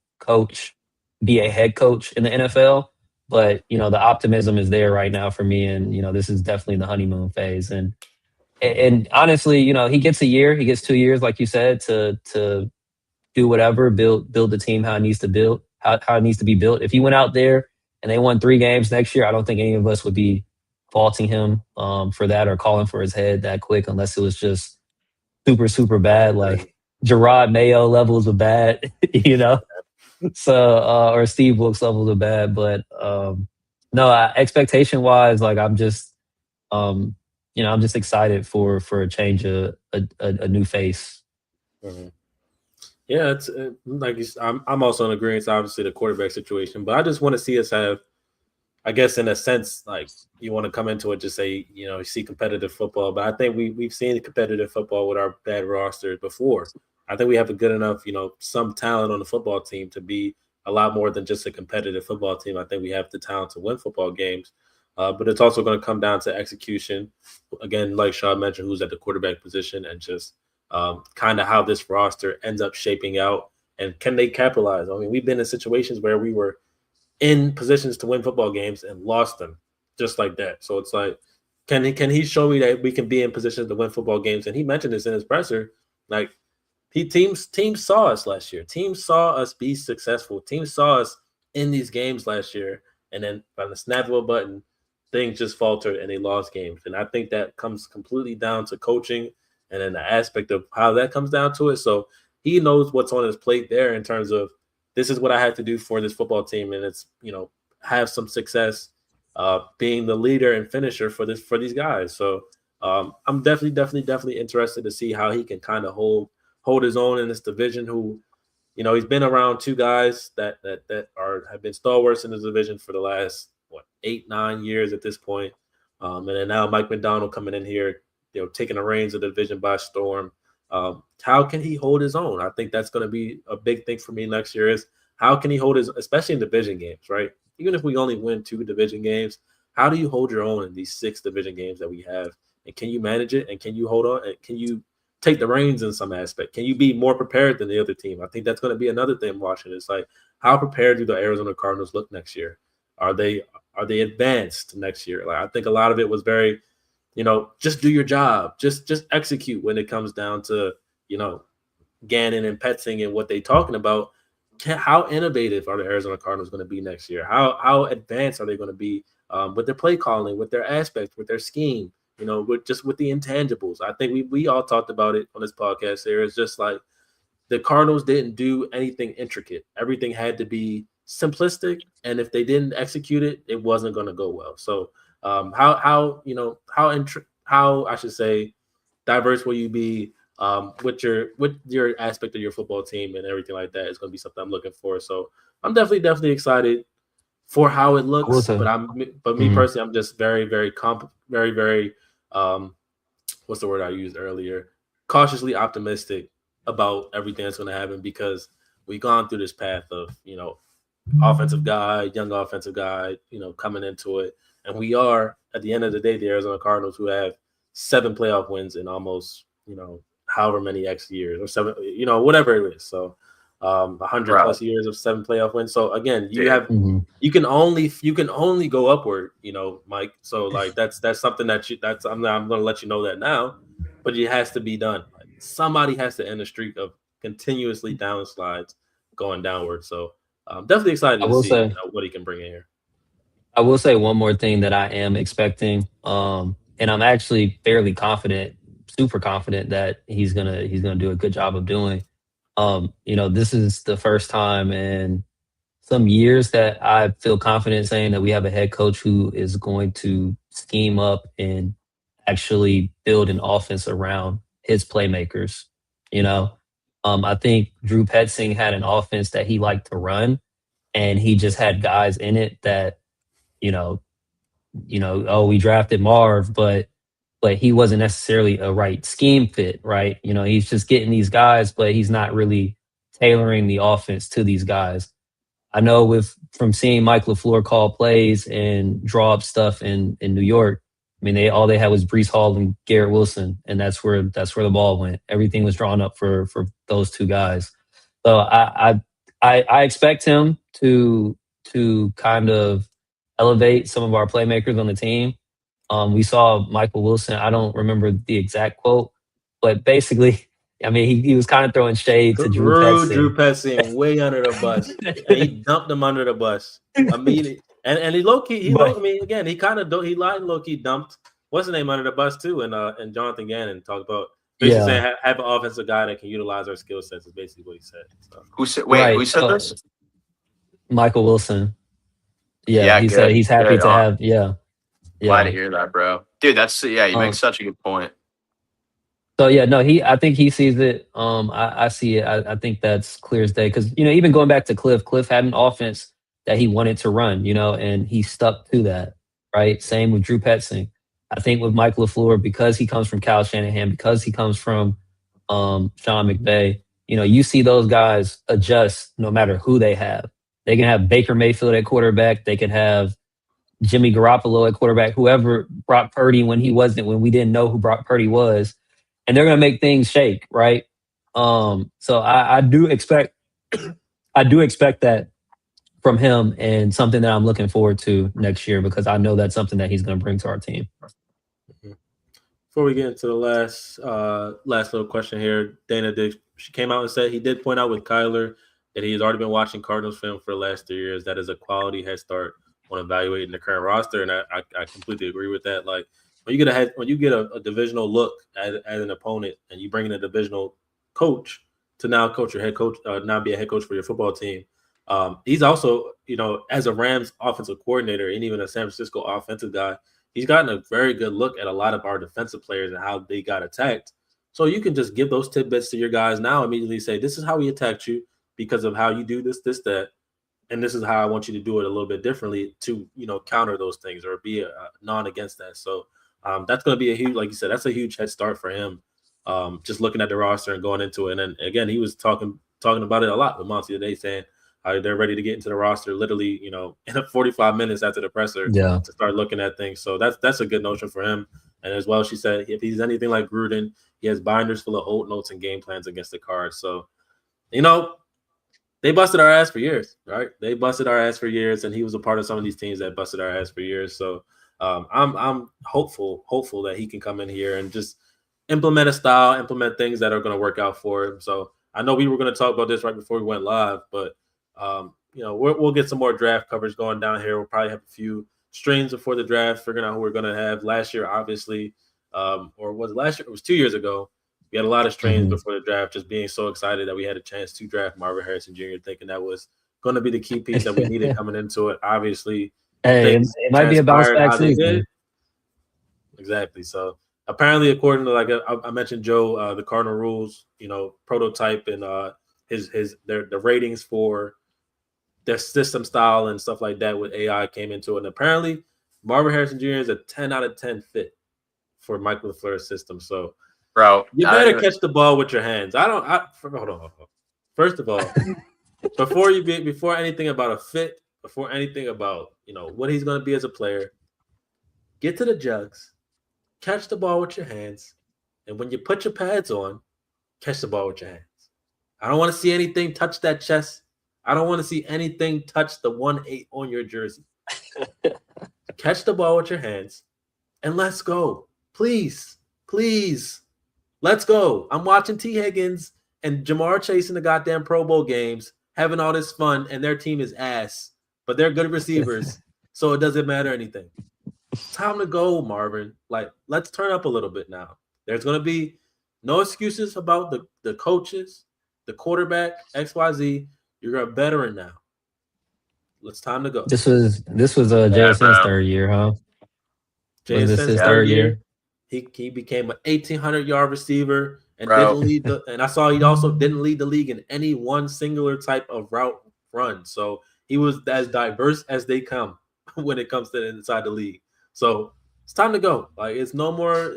be a head coach in the NFL, but the optimism is there right now for me, and this is definitely the honeymoon phase. And honestly, he gets a year, he gets 2 years, like you said, to do whatever, build the team how it needs to build, how it needs to be built. If he went out there and they won 3 games next year, I don't think any of us would be faulting him for that or calling for his head that quick, unless it was just super, super bad, like Gerard Mayo levels of bad, you know. So or Steve Wilkes levels of bad. But no, expectation wise, like um, I'm just excited for a change, a new face. Mm-hmm. Yeah, it's like I'm also in agreement. Obviously, the quarterback situation, but I just want to see us have, I guess, in a sense, like you want to come into it, just say, you see competitive football. But I think we've seen competitive football with our bad rosters before. I think we have a good enough, some talent on the football team to be a lot more than just a competitive football team. I think we have the talent to win football games. But it's also going to come down to execution. Again, like Shaw mentioned, who's at the quarterback position, and just kind of how this roster ends up shaping out, and can they capitalize? I mean, we've been in situations where we were in positions to win football games and lost them just like that. So it's like, can he show me that we can be in positions to win football games? And he mentioned this in his presser. Like teams saw us last year. Teams saw us be successful. Teams saw us in these games last year. And then by the snap of a button, things just faltered and they lost games. And I think that comes completely down to coaching and then the aspect of how that comes down to it. So he knows what's on his plate there in terms of, this is what I have to do for this football team, and it's have some success, being the leader and finisher for these guys. So I'm definitely interested to see how he can kind of hold his own in this division. Who, he's been around 2 guys that have been stalwarts in this division for the last 8-9 years at this point, and then now Mike McDonald coming in here, taking the reins of the division by storm. How can he hold his own? I think that's going to be a big thing for me next year, is how can he hold his, especially in division games, right? Even if we only win 2 division games, how do you hold your own in these 6 division games that we have? And can you manage it? And can you hold on? And can you take the reins in some aspect? Can you be more prepared than the other team? I think that's going to be another thing watching. It's like, how prepared do the Arizona Cardinals look next year? Are they advanced next year? Like, I think a lot of it was very, just do your job, just execute when it comes down to, Gannon and Petzing and what they talking about, how innovative are the Arizona Cardinals going to be next year? How advanced are they going to be with their play calling, with their aspects, with their scheme? With the intangibles. I think we all talked about it on this podcast here. It's just like the Cardinals didn't do anything intricate. Everything had to be simplistic, and if they didn't execute it, it wasn't going to go well. So how I should say diverse will you be with your aspect of your football team and everything like that is going to be something I'm looking for. So I'm definitely excited for how it I will looks. say. But me Mhm. personally, I'm just very um what's the word I used earlier? Cautiously optimistic about everything that's going to happen because we've gone through this path of offensive guy, young offensive guy, coming into it, and we are at the end of the day the Arizona Cardinals who have 7 playoff wins in almost however many X years or 7, whatever it is. So 100 Bro, plus years of 7 playoff wins. So again, dude. Mhm. you can only go upward, Mike. So like that's something I'm going to let you know that now, but it has to be done. Like somebody has to end a streak of continuously downslides going downward. So I'm definitely excited I to will see say. what he can bring in here. I will say one more thing that I am expecting, and I'm actually fairly confident, super confident that he's gonna do a good job of doing. This is the first time in some years that I feel confident saying that we have a head coach who is going to scheme up and actually build an offense around his playmakers. You know, I think Drew Petzing had an offense that he liked to run, and he just had guys in it that you know oh, we drafted Marv, but he wasn't necessarily a right scheme fit, right? He's just getting these guys, but he's not really tailoring the offense to these guys. I know from seeing Mike LaFleur call plays and draw up stuff in New York. I mean, they had was Brees Hall and Garrett Wilson, and that's where the ball went. Everything was drawn up for those two guys. So I expect him to kind of elevate some of our playmakers on the team. We saw Michael Wilson. I don't remember the exact quote, but basically, I mean, he was kind of throwing shade to Drew Threw Drew Petzing. Petzing way under the bus, and he dumped him under the bus immediately. And he low key, But I mean, again, he kind of he lied low key dumped what's the name under the bus too, and Jonathan Gannon talked about basically saying yeah, have an offensive guy that can utilize our skill sets is basically what he said. So Who said? Wait, who right. said So this? Michael Wilson. Yeah, Yeah, he said good, he's happy good. to have. Yeah, Glad to yeah. hear that, bro. Dude, that's yeah. You make Um, such a good point. So yeah, no, I think he sees it. I see it. I think that's clear as day. Because even going back to Cliff had an offense that he wanted to run. And he stuck to that. Right. Same with Drew Petzing. I think with Mike LaFleur, because he comes from Kyle Shanahan, because he comes from Sean McVay. You see those guys adjust no matter who they have. They can have Baker Mayfield at quarterback. They can have Jimmy Garoppolo at quarterback. Whoever Brock Purdy when we didn't know who Brock Purdy was, and they're going to make things shake, right? So I do expect that from him, and something that I'm looking forward to next year because I know that's something that he's going to bring to our team. mhm. Before we get into the last little question here, she came out and said he did point out with Kyler that he has already been watching Cardinals film for the last 3 years. That is a quality head start on evaluating the current roster, and I completely agree with that. Like when you get a divisional look at an opponent, and you bring in a divisional coach to now coach your head coach, now be a head coach for your football team. He's also, as a Rams offensive coordinator and even a San Francisco offensive guy, he's gotten a very good look at a lot of our defensive players and how they got attacked. So you can just give those tidbits to your guys now, immediately say, this is how we attacked you because of how you do this, that, and this is how I want you to do it a little bit differently to, counter those things or be a non against that. So that's going to be a huge, like you said, that's a huge head start for him. Just looking at the roster and going into it. And then again, he was talking about it a lot with Monty today, saying they're ready to get into the roster literally, in 45 minutes after the presser Yeah, to start looking at things. So that's a good notion for him. And as well, she said if he's anything like Gruden, he has binders full of old notes and game plans against the Cards. So, they busted our ass for years, right? They busted our ass for years, and he was a part of some of these teams that busted our ass for years. So I'm hopeful that he can come in here and just implement a style, implement things that are going to work out for him. So I know we were going to talk about this right before we went live, but we'll get some more draft coverage going down here. We'll probably have a few streams before the draft, figuring out who we're going to have. Last year, obviously, or was it last year? It was 2 years ago. We had a lot of streams before the draft, just being so excited that we had a chance to draft Marvin Harrison Jr., thinking that was going to be the key piece that we needed coming into it. Obviously, Hey, things it might be a bounce back how they season. did. Exactly. So apparently, according to I mentioned Joe, the Cardinal rules, prototype and the ratings for their system style and stuff like that with AI came into it. And apparently, Marvin Harrison Jr. is a 10 out of 10 fit for Mike LaFleur's system. So, bro, you better catch the ball with your hands. Hold on. First of all, before anything about a fit, before anything about what he's going to be as a player, get to the jugs, catch the ball with your hands, and when you put your pads on, catch the ball with your hands. I don't want to see anything touch that chest. I don't want to see anything touch the 1-8 on your jersey. Catch the ball with your hands, and let's go. Please, please, let's go. I'm watching T. Higgins and Jamar Chase in the goddamn Pro Bowl games, having all this fun, and their team is ass, but they're good receivers, so it doesn't matter anything. Time to go, Marvin. Let's turn up a little bit now. There's going to be no excuses about the coaches, the quarterback, XYZ. You're a veteran now. It's time to go. This was JSN's third year, huh? Was this his third year? He became an 1,800-yard receiver and didn't lead and I saw he also didn't lead the league in any one singular type of route run. So he was as diverse as they come when it comes to inside the league. So it's time to go. It's no more,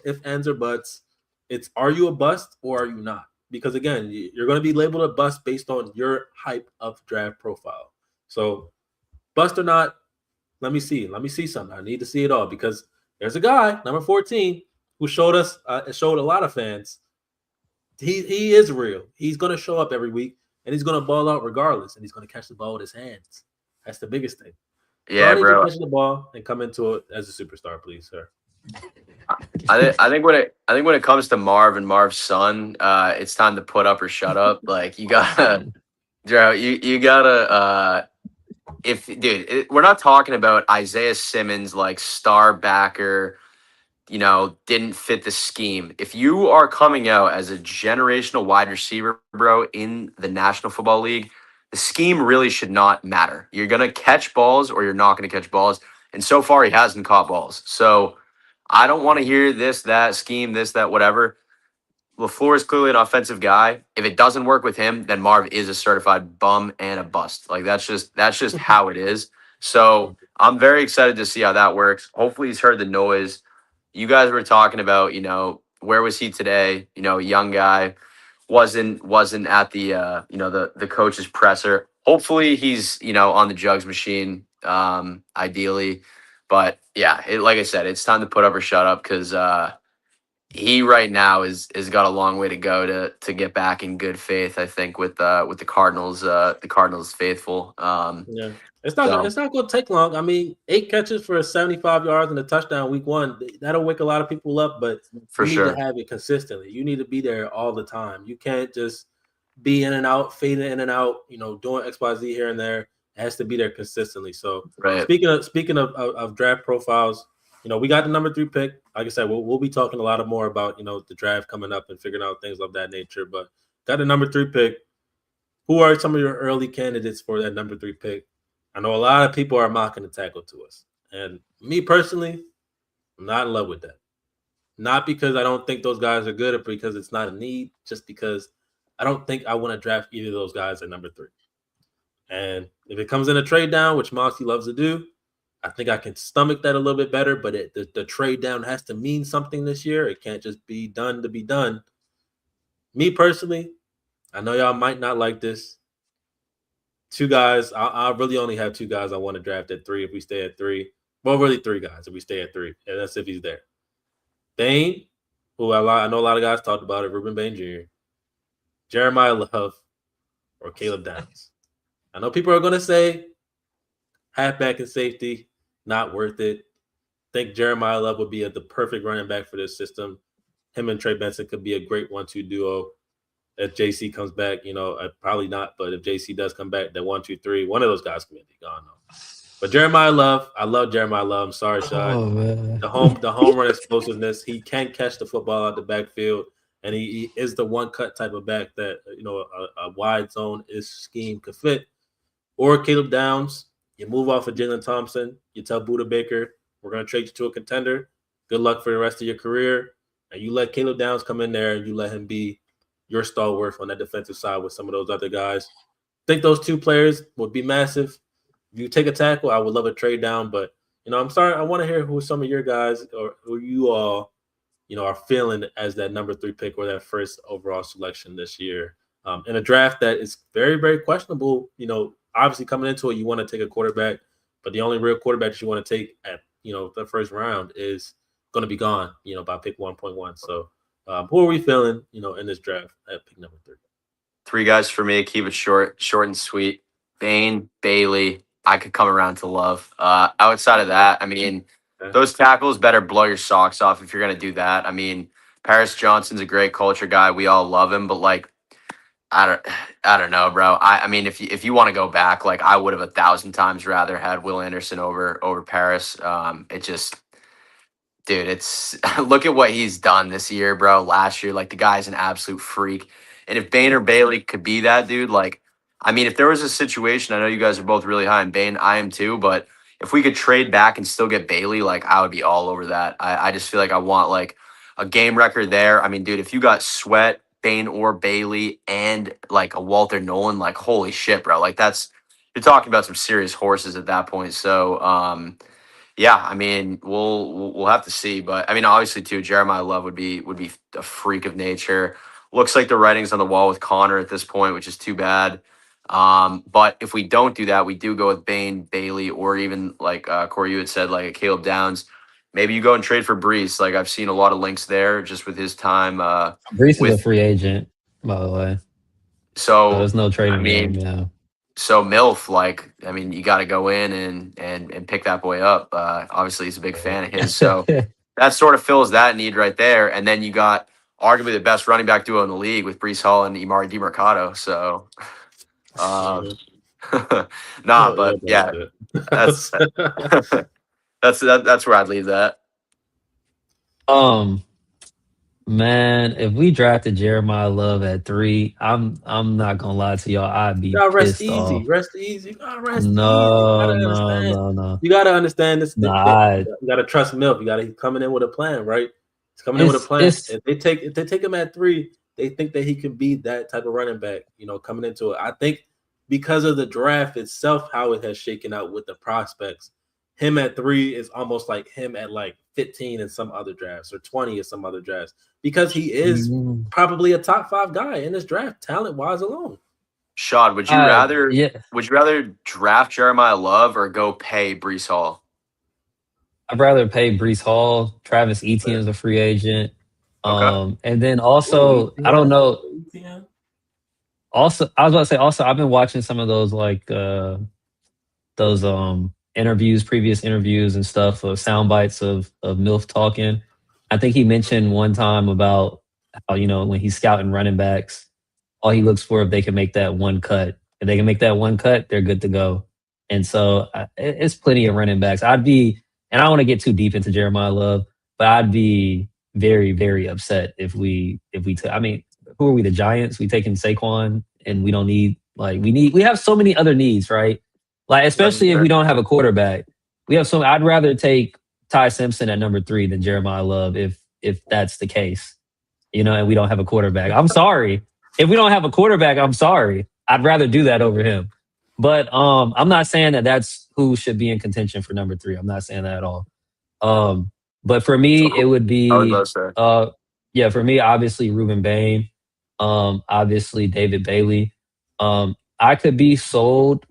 if, ands, or buts. It's, are you a bust or are you not? Because again, you're going to be labeled a bust based on your hype of draft profile. So bust or not, let me see something. I need to see it all, because there's a guy, number 14, who showed a lot of fans. He is real. He's going to show up every week, and he's going to ball out regardless, and he's going to catch the ball with his hands. That's the biggest thing. Yeah, bro. Catch the ball and come into it as a superstar, please, sir. I think when it comes to Marv and Marv's son, it's time to put up or shut up. You gotta, Joe, you gotta. We're not talking about Isaiah Simmons, star backer, didn't fit the scheme. If you are coming out as a generational wide receiver, bro, in the National Football League, the scheme really should not matter. You're going to catch balls or you're not going to catch balls. And so far, he hasn't caught balls. So I don't want to hear this, that, scheme, this, that, whatever. LaFleur is clearly an offensive guy. If it doesn't work with him, then Marv is a certified bum and a bust. That's just how it is. So I'm very excited to see how that works. Hopefully he's heard the noise. You guys were talking about, where was he today? Young guy wasn't at the the coach's presser. Hopefully he's on the jugs machine, ideally. But yeah, like I said, it's time to put up or shut up, because he right now is got a long way to go to get back in good faith, I think, with the Cardinals faithful. Yeah. It's not going to take long. I mean, 8 catches for 75 yards and a touchdown week 1. That'll wake a lot of people up, but you need to have it consistently. You need to be there all the time. You can't just be in and out, fading in and out, doing XYZ here and there. It has to be there consistently. So speaking of draft profiles, we got the number 3 pick. Like I said, we'll be talking a lot more about, the draft coming up and figuring out things of that nature. But got the number 3 pick. Who are some of your early candidates for that number 3 pick? I know a lot of people are mocking the tackle to us. And me personally, I'm not in love with that. Not because I don't think those guys are good or because it's not a need, just because I don't think I want to draft either of those guys at number 3. And if it comes in a trade down, which Moxie loves to do, I think I can stomach that a little bit better. But the trade down has to mean something this year. It can't just be done to be done. Me personally, I know y'all might not like this. 2 guys. I really only have 2 guys I want to draft at 3 if we stay at 3. Well, really 3 guys if we stay at 3. And that's if he's there. Bain, who I know a lot of guys talked about it, Ruben Bain Jr., Jeremiah Love, or Caleb Downs. I know people are going to say halfback and safety, not worth it. I think Jeremiah Love would be the perfect running back for this system. Him and Trey Benson could be a great 1-2 duo. if JC comes back, probably not. But if JC does come back, that 1, 2, 3, one of those guys can be gone. But Jeremiah Love, I love Jeremiah Love. I'm sorry, Shad. Oh man. The home run explosiveness. He can catch the football out the backfield, and he is the one cut type of back that a wide zone is scheme could fit. Or Caleb Downs, you move off of Jalen Thompson. You tell Buda Baker, we're going to trade you to a contender. Good luck for the rest of your career. And you let Caleb Downs come in there and you let him be your stalwart on that defensive side with some of those other guys. I think those two players would be massive. If you take a tackle, I would love a trade down. But, I'm sorry. I want to hear who some of your guys or who you all, are feeling as that number 3 pick or that first overall selection this year. In a draft that is very, very questionable, obviously coming into it, you want to take a quarterback, but the only real quarterback that you want to take at, the first round is going to be gone, by pick 1.1. So who are we feeling, in this draft at pick number 3? 3 guys for me. Keep it short and sweet. Bain, Bailey, I could come around to love. Outside of that, I mean, those tackles better blow your socks off if you're going to do that. I mean, Paris Johnson's a great culture guy. We all love him, but like, I don't know, bro. I mean, if you want to go back, like I would have 1,000 times rather had Will Anderson over Paris. It just, dude, it's look at what he's done this year, bro. Last year, like the guy's an absolute freak. And if Bain or Bailey could be that dude, like, I mean, if there was a situation, I know you guys are both really high on Bain, I am too, but if we could trade back and still get Bailey, like I would be all over that. I just feel like I want like a game record there. I mean, dude, if you got Sweat, Bain or Bailey and like a Walter Nolan, like holy shit, bro. Like you're talking about some serious horses at that point. So yeah, I mean, we'll have to see. But I mean, obviously too, Jeremiah Love would be a freak of nature. Looks like the writing's on the wall with Connor at this point, which is too bad. But if we don't do that, we do go with Bain, Bailey, or even like Corey, you had said, like a Caleb Downs. Maybe you go and trade for Brees. Like I've seen a lot of links there just with his time. Brees is a free agent, by the way. So there's no trading him. Yeah. So MiLF, like, I mean, you got to go in and pick that boy up. Obviously, he's a big fan of his. So that sort of fills that need right there. And then you got arguably the best running back duo in the league with Brees Hall and Imari DiMercato. So, but yeah, that's where I'd leave that. Man, if we drafted Jeremiah Love at 3, I'm not gonna lie to y'all. I'd be pissed off. Rest easy. No. You gotta understand this. Nah, you gotta trust MiLF. You gotta coming in with a plan, right? He's coming in with a plan. If they take him at 3, they think that he can be that type of running back. Coming into it, I think because of the draft itself, how it has shaken out with the prospects. Him at 3 is almost like him at like 15 in some other drafts or 20 in some other drafts because he is probably a top 5 guy in this draft, talent-wise alone. Shad, would you rather draft Jeremiah Love or go pay Brees Hall? I'd rather pay Brees Hall. Travis Etienne is a free agent. Okay. And then also, I don't know. Also, I was about to say, also, I've been watching some of those like previous interviews and stuff of sound bites of MiLF talking. I think he mentioned one time about how, when he's scouting running backs, all he looks for if they can make that one cut. If they can make that one cut, they're good to go. And so it's plenty of running backs. And I don't want to get too deep into Jeremiah Love, but I'd be very, very upset if we took, I mean, who are we, the Giants? We taking Saquon and we don't need, like, we have so many other needs, right? Like, especially if we don't have a quarterback. I'd rather take Ty Simpson at number 3 than Jeremiah Love if that's the case, and we don't have a quarterback. I'm sorry. If we don't have a quarterback, I'm sorry. I'd rather do that over him. But I'm not saying that that's who should be in contention for number 3. I'm not saying that at all. But for me, it would be, for me, obviously Ruben Bain, obviously David Bailey. I could be sold.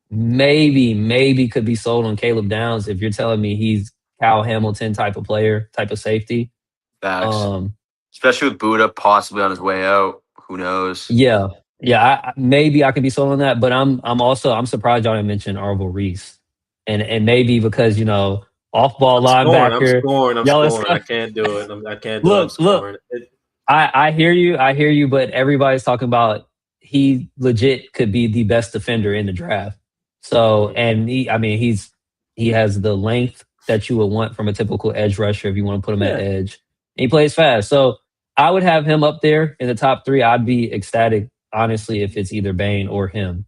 Maybe could be sold on Caleb Downs if you're telling me he's Kyle Hamilton type of player, type of safety. Facts. Especially with Buda possibly on his way out. Who knows? Yeah. Maybe I could be sold on that, but I'm surprised y'all didn't mention Arvel Reese, and maybe because off ball linebacker. I'm scoring. I can't do it. I can't do it. I'm scoring. I hear you, but everybody's talking about he legit could be the best defender in the draft. So, and he has the length that you would want from a typical edge rusher if you want to put him at Yeah, edge. And he plays fast. So I would have him up there in the top three. I'd be ecstatic, honestly, if it's either Bain or him.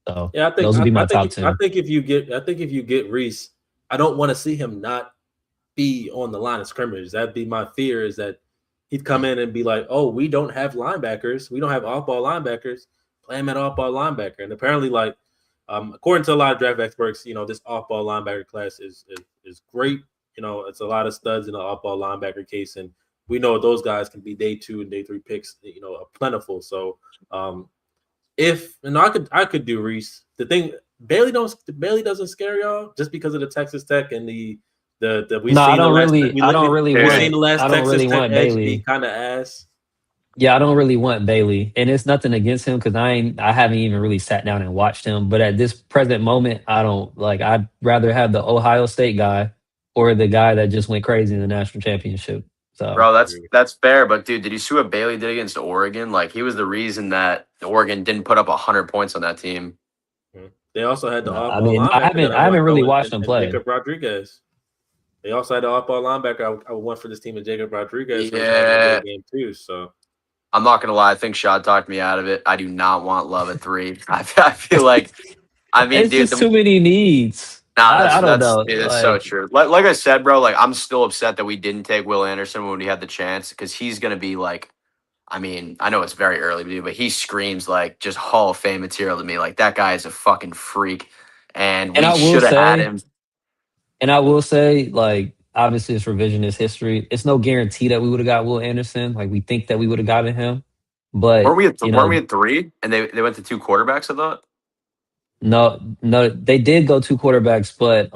So yeah. those would be my top I two. think if you get Reese, I don't want to see him not be on the line of scrimmage. That'd be my fear, is that he'd come in and be like, "Oh, we don't have linebackers. We don't have off-ball linebackers. Play him at off-ball linebacker." And apparently, like, according to a lot of draft experts, this off-ball linebacker class is great. It's a lot of studs in the off-ball linebacker case, and we know those guys can be day 2 and day 3 picks. Plentiful. So, if I could do Reese. The thing, Bailey doesn't scare y'all just because of the Texas Tech and the we've No, seen the last we I look don't at really we've Dude, seen want the last I don't Texas really Tech want edge be Bailey. kind of ass. Yeah, I don't really want Bailey, and it's nothing against him because I haven't even really sat down and watched him. But at this present moment, I don't like. I'd rather have the Ohio State guy or the guy that just went crazy in the national championship. So bro, that's fair. But dude, did you see what Bailey did against Oregon? Like he was the reason that Oregon didn't put up 100 points on that team. They also had the I off-ball mean, linebacker that I I haven't want really though, watched him and play. Jacob Rodriguez. They also had the off-ball linebacker I want for this team, and Jacob Rodriguez, who was having a Yeah, great game too. So I'm not gonna lie. I think Shad talked me out of it. I do not want Love at 3. I feel like, I mean, It's dude, just too many needs. nah, I don't that's know. dude, that's so Like, true. Like I said, bro. Like I'm still upset that we didn't take Will Anderson when we had the chance because he's gonna be like. I mean, I know it's very early to do, but he screams like just Hall of Fame material to me. Like that guy is a fucking freak, and and we I will should have had say, him. like, obviously it's revisionist history. It's no guarantee that we would have got Will Anderson. Like, we think that we would have gotten him, but Weren't we at 3? And they went to 2 quarterbacks. I thought. no, they did go two quarterbacks, but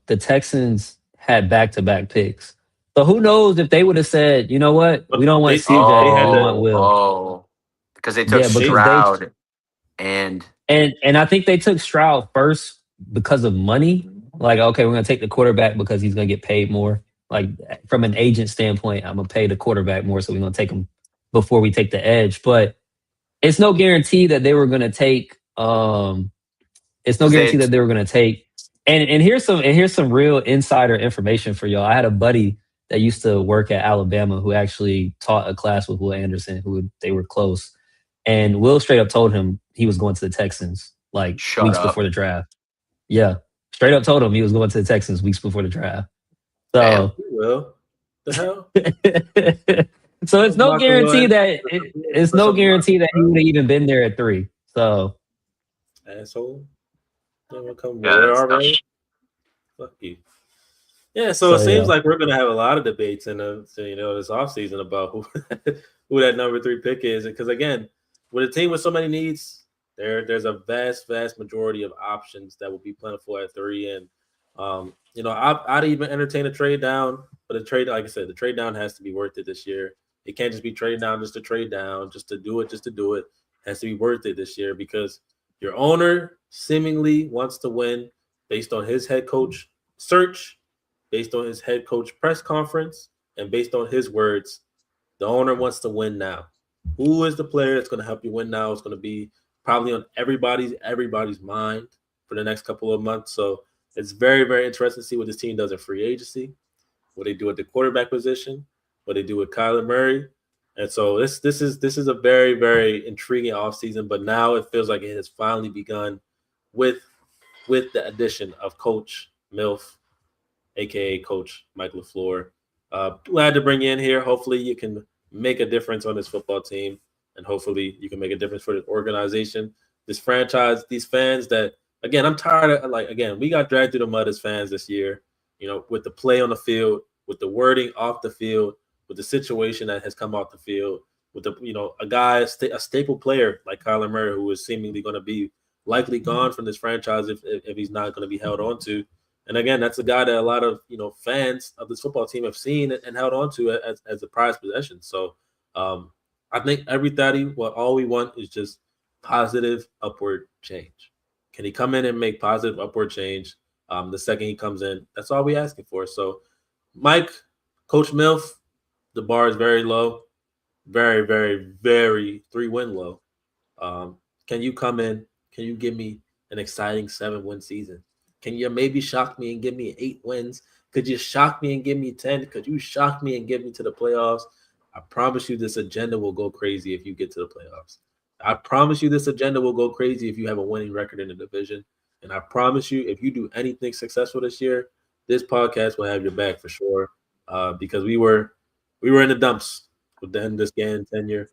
the Texans had back to back picks. So who knows if they would have said, you know what, we but don't want they CJ, had we to want Will. Oh, because they took Yeah, they because they Stroud and and I think they took Stroud first because of money. Like, okay, we're gonna take the quarterback because he's gonna get paid more. Like from an agent standpoint, I'm gonna pay the quarterback more, so we're gonna take him before we take the edge. But it's no guarantee that they were gonna take. It's no because guarantee they that they were gonna take. And here's some real insider information for y'all. I had a buddy that used to work at Alabama who actually taught a class with Will Anderson. They were close, and Will straight up told him he was going to the Texans like shut weeks up. before the draft. Yeah, straight up told him he was going to the Texans weeks before the draft. Damn. So, Will. The hell? so it's no Blocking Will guarantee that Anderson it's for no some money, guarantee that he bro. would have even been there at 3. So Asshole. You wanna come Yeah, wear that's our dumb. red? Fuck you. Yeah, so it so seems yeah. like we're gonna have a lot of debates in this offseason about who who that number 3 pick is. Because again, with a team with so many needs, there's a vast majority of options that will be plentiful at 3. And I'd even entertain a trade down, but a trade, like I said, the trade down has to be worth it this year. It can't just be trade down just to trade down, just to do it, just to do it. It has to be worth it this year because your owner seemingly wants to win based on his head coach search, based on his head coach press conference, and based on his words. The owner wants to win now. Who is the player that's going to help you win now? It's going to be probably on everybody's mind for the next couple of months. So it's very interesting to see what this team does in free agency, what they do at the quarterback position, what they do with Kyler Murray. And so this is a very intriguing offseason, but now it feels like it has finally begun with the addition of Coach MiLF, aka Coach Mike LaFleur. Glad to bring you in here. Hopefully you can make a difference on this football team, and hopefully you can make a difference for this organization, this franchise, these fans that, again, I'm tired of, we got dragged through the mud as fans this year, with the play on the field, with the wording off the field, with the situation that has come off the field, with a staple player like Kyler Murray, who is seemingly going to be likely gone from this franchise if he's not going to be held on to. And again, that's a guy that a lot of fans of this football team have seen and held on to as a prized possession. So I think all we want is just positive upward change. Can he come in and make positive upward change the second he comes in? That's all we're asking for. So, Mike, Coach MiLF, the bar is very low. very, very, very 3-win low. Can you come in? Can you give me an exciting 7-win season? Can you maybe shock me and give me 8 wins? Could you shock me and give me 10? Could you shock me and get me to the playoffs? I promise you this agenda will go crazy if you get to the playoffs. I promise you this agenda will go crazy if you have a winning record in the division. And I promise you, if you do anything successful this year, this podcast will have your back for sure. Because we were in the dumps with the end of this game tenure.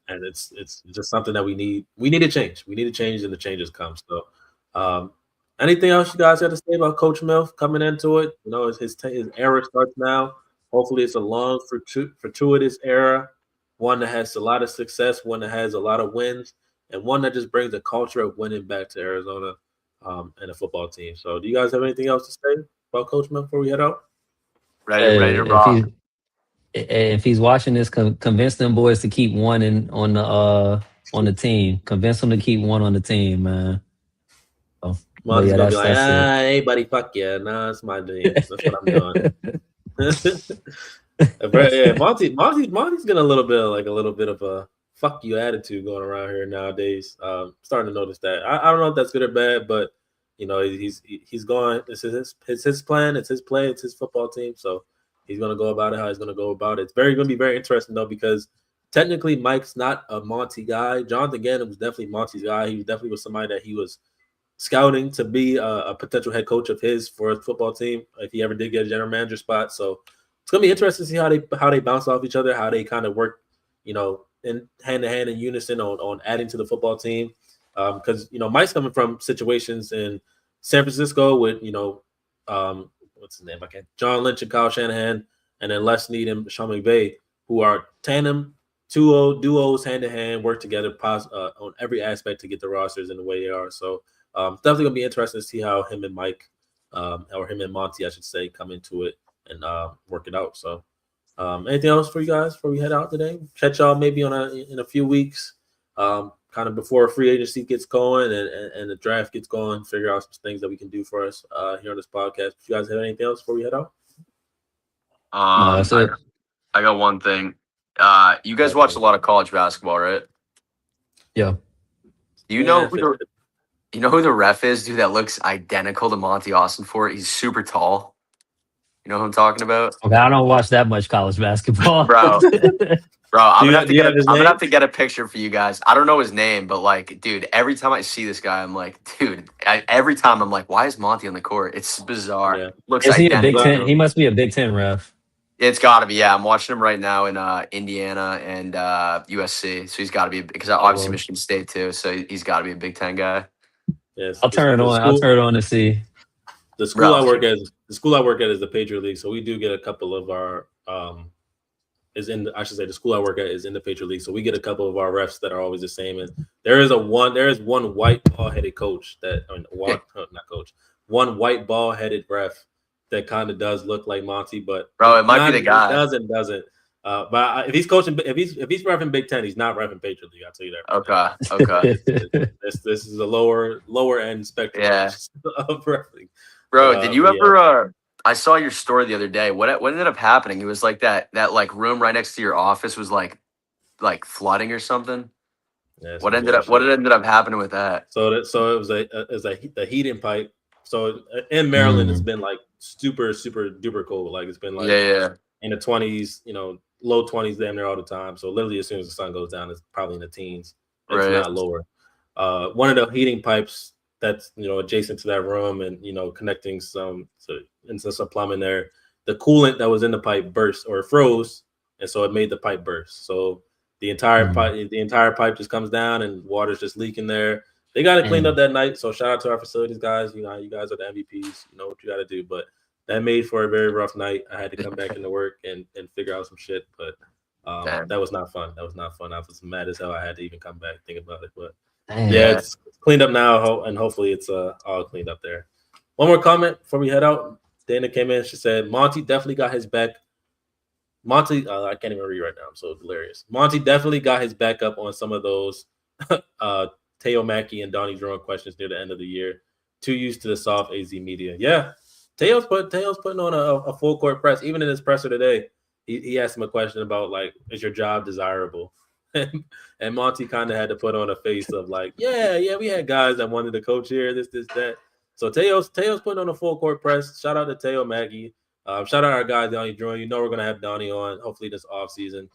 And it's just something that we need. We need to change. We need to change, and the changes come. So, anything else you guys have to say about Coach MiLF coming into it? You know, his era starts now. Hopefully, it's a long, fortuitous era, one that has a lot of success, one that has a lot of wins, and one that just brings the culture of winning back to Arizona and the football team. So, do you guys have anything else to say about Coach MiLF before we head out? Ready to If rock. he's watching this, convince them boys to keep one on the team. Convince them to keep one on the team, man. Oh, but Monty's yeah, gonna be like, that's it. hey, buddy, fuck yeah, nah, it's my team. That's what I'm doing. Yeah, Monty's getting a little bit of a fuck you attitude going around here nowadays. Starting to notice that. I don't know if that's good or bad, but you know he's going. This is his plan. It's his play. It's his football team. So he's gonna go about it how he's gonna go about it. It's gonna be very interesting though because technically Mike's not a Monty guy. Jonathan Gannon was definitely Monty's guy. He definitely was somebody that he was scouting to be a potential head coach of his for his football team if he ever did get a general manager spot. So it's gonna be interesting to see how they bounce off each other, how they kind of work, you know, in hand to hand in unison on adding to the football team. Because you know Mike's coming from situations in San Francisco with what's his name? I can't. John Lynch and Kyle Shanahan, and then Les Snead and Sean McVay, who are tandem duos hand to hand, work together on every aspect to get the rosters in the way they are. So definitely gonna be interesting to see how him and Mike, or him and Monty, I should say, come into it and work it out. So, anything else for you guys before we head out today? Catch y'all maybe in a few weeks, kind of before free agency gets going and the draft gets going. Figure out some things that we can do for us here on this podcast. If you guys have anything else before we head out? No, that's it. I got one thing. You guys watch a lot of college basketball, right? Yeah. Do you know who the ref is, dude, that looks identical to Monty Austin for it? He's super tall. You know who I'm talking about? Okay, I don't watch that much college basketball. Bro, I'm gonna have to get a picture for you guys. I don't know his name, but like, dude, every time I see this guy, I'm like, dude, every time I'm like, why is Monty on the court? It's bizarre. Yeah. Looks Is he a identical. Big Ten? He must be a Big Ten ref. It's got to be, yeah. I'm watching him right now in Indiana and USC. So he's got to be, because obviously Michigan State too. So he's got to be a Big Ten guy. Yes, I'll turn it on. I'll turn it on to see. The school I work at is the Patriot League, so we do get a couple of our the school I work at is in the Patriot League, so we get a couple of our refs that are always the same. And there is one white ball-headed coach one white ball-headed ref that kind of does look like Monty, but it might be the guy. Doesn't. But if he's coaching, if he's reffing Big Ten, he's not reffing Patriot League. I'll tell you that. Okay. This is a lower end spectrum of reffing. Bro, did you ever? I saw your story the other day. What ended up happening? It was like that like room right next to your office was like flooding or something. Yeah, what ended up happening with that? So it was a heating pipe. So in Maryland, it's been like super duper cold. Like it's been like in the 20s, low 20s damn near all the time. So literally as soon as the sun goes down, it's probably in the teens. It's not lower. One of the heating pipes that's adjacent to that room and connecting into some plumbing there, the coolant that was in the pipe burst or froze, and so it made the pipe burst. So the entire pipe just comes down and water's just leaking there. They got it cleaned up that night. So shout out to our facilities guys. You guys are the MVPs. You know what you got to do. But that made for a very rough night. I had to come back into work and figure out some shit. But that was not fun. I was mad as hell. I had to even come back, think about it. But it's cleaned up now, and hopefully it's all cleaned up there. One more comment before we head out. Dana came in. She said, Monty definitely got his back. Monty, I can't even read right now. I'm so delirious. Monty definitely got his back up on some of those Teo Mackey and Donnie Jerome questions near the end of the year. Too used to the soft AZ media. Yeah, Teo's putting on a full court press. Even in his presser today, he asked him a question about like, is your job desirable? And Monty kind of had to put on a face of like, yeah, we had guys that wanted to coach here, this, that. So Teo's putting on a full court press. Shout out to Teo Maggie. Shout out our guy Donnie Drew. You know we're gonna have Donnie on hopefully this off season.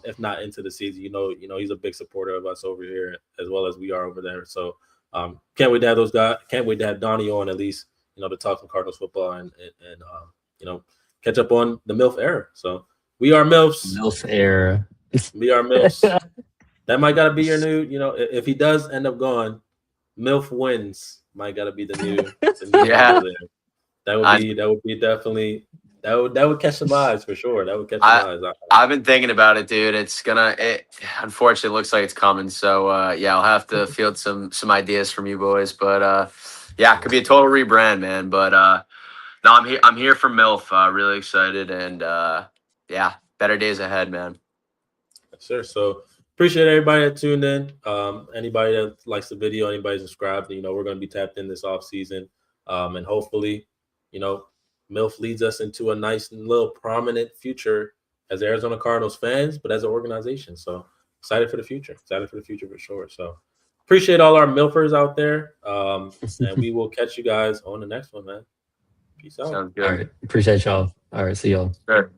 If not into the season, you know he's a big supporter of us over here as well as we are over there. So can't wait to have those guys. Can't wait to have Donnie on at least, to talk some Cardinals football and catch up on the MiLF era. So we are MiLFs. MiLF era. We are MiLFs. That might gotta be your new. If he does end up going, MiLF wins. Might gotta be the new. Yeah. That would be definitely. That would catch some eyes for sure. That would catch some eyes. I've been thinking about it, dude. It unfortunately looks like it's coming. So I'll have to field some ideas from you boys. But it could be a total rebrand, man. But no, I'm here for MiLF. Really excited, and better days ahead, man. Sure. So appreciate everybody that tuned in. Anybody that likes the video, anybody subscribed, we're going to be tapped in this off season, and hopefully, MiLF leads us into a nice little prominent future as Arizona Cardinals fans, but as an organization. So excited for the future. Excited for the future for sure. So appreciate all our MiLFers out there, and we will catch you guys on the next one, man. Peace out. Sounds good. All right. Appreciate y'all. All right. See y'all. Sure.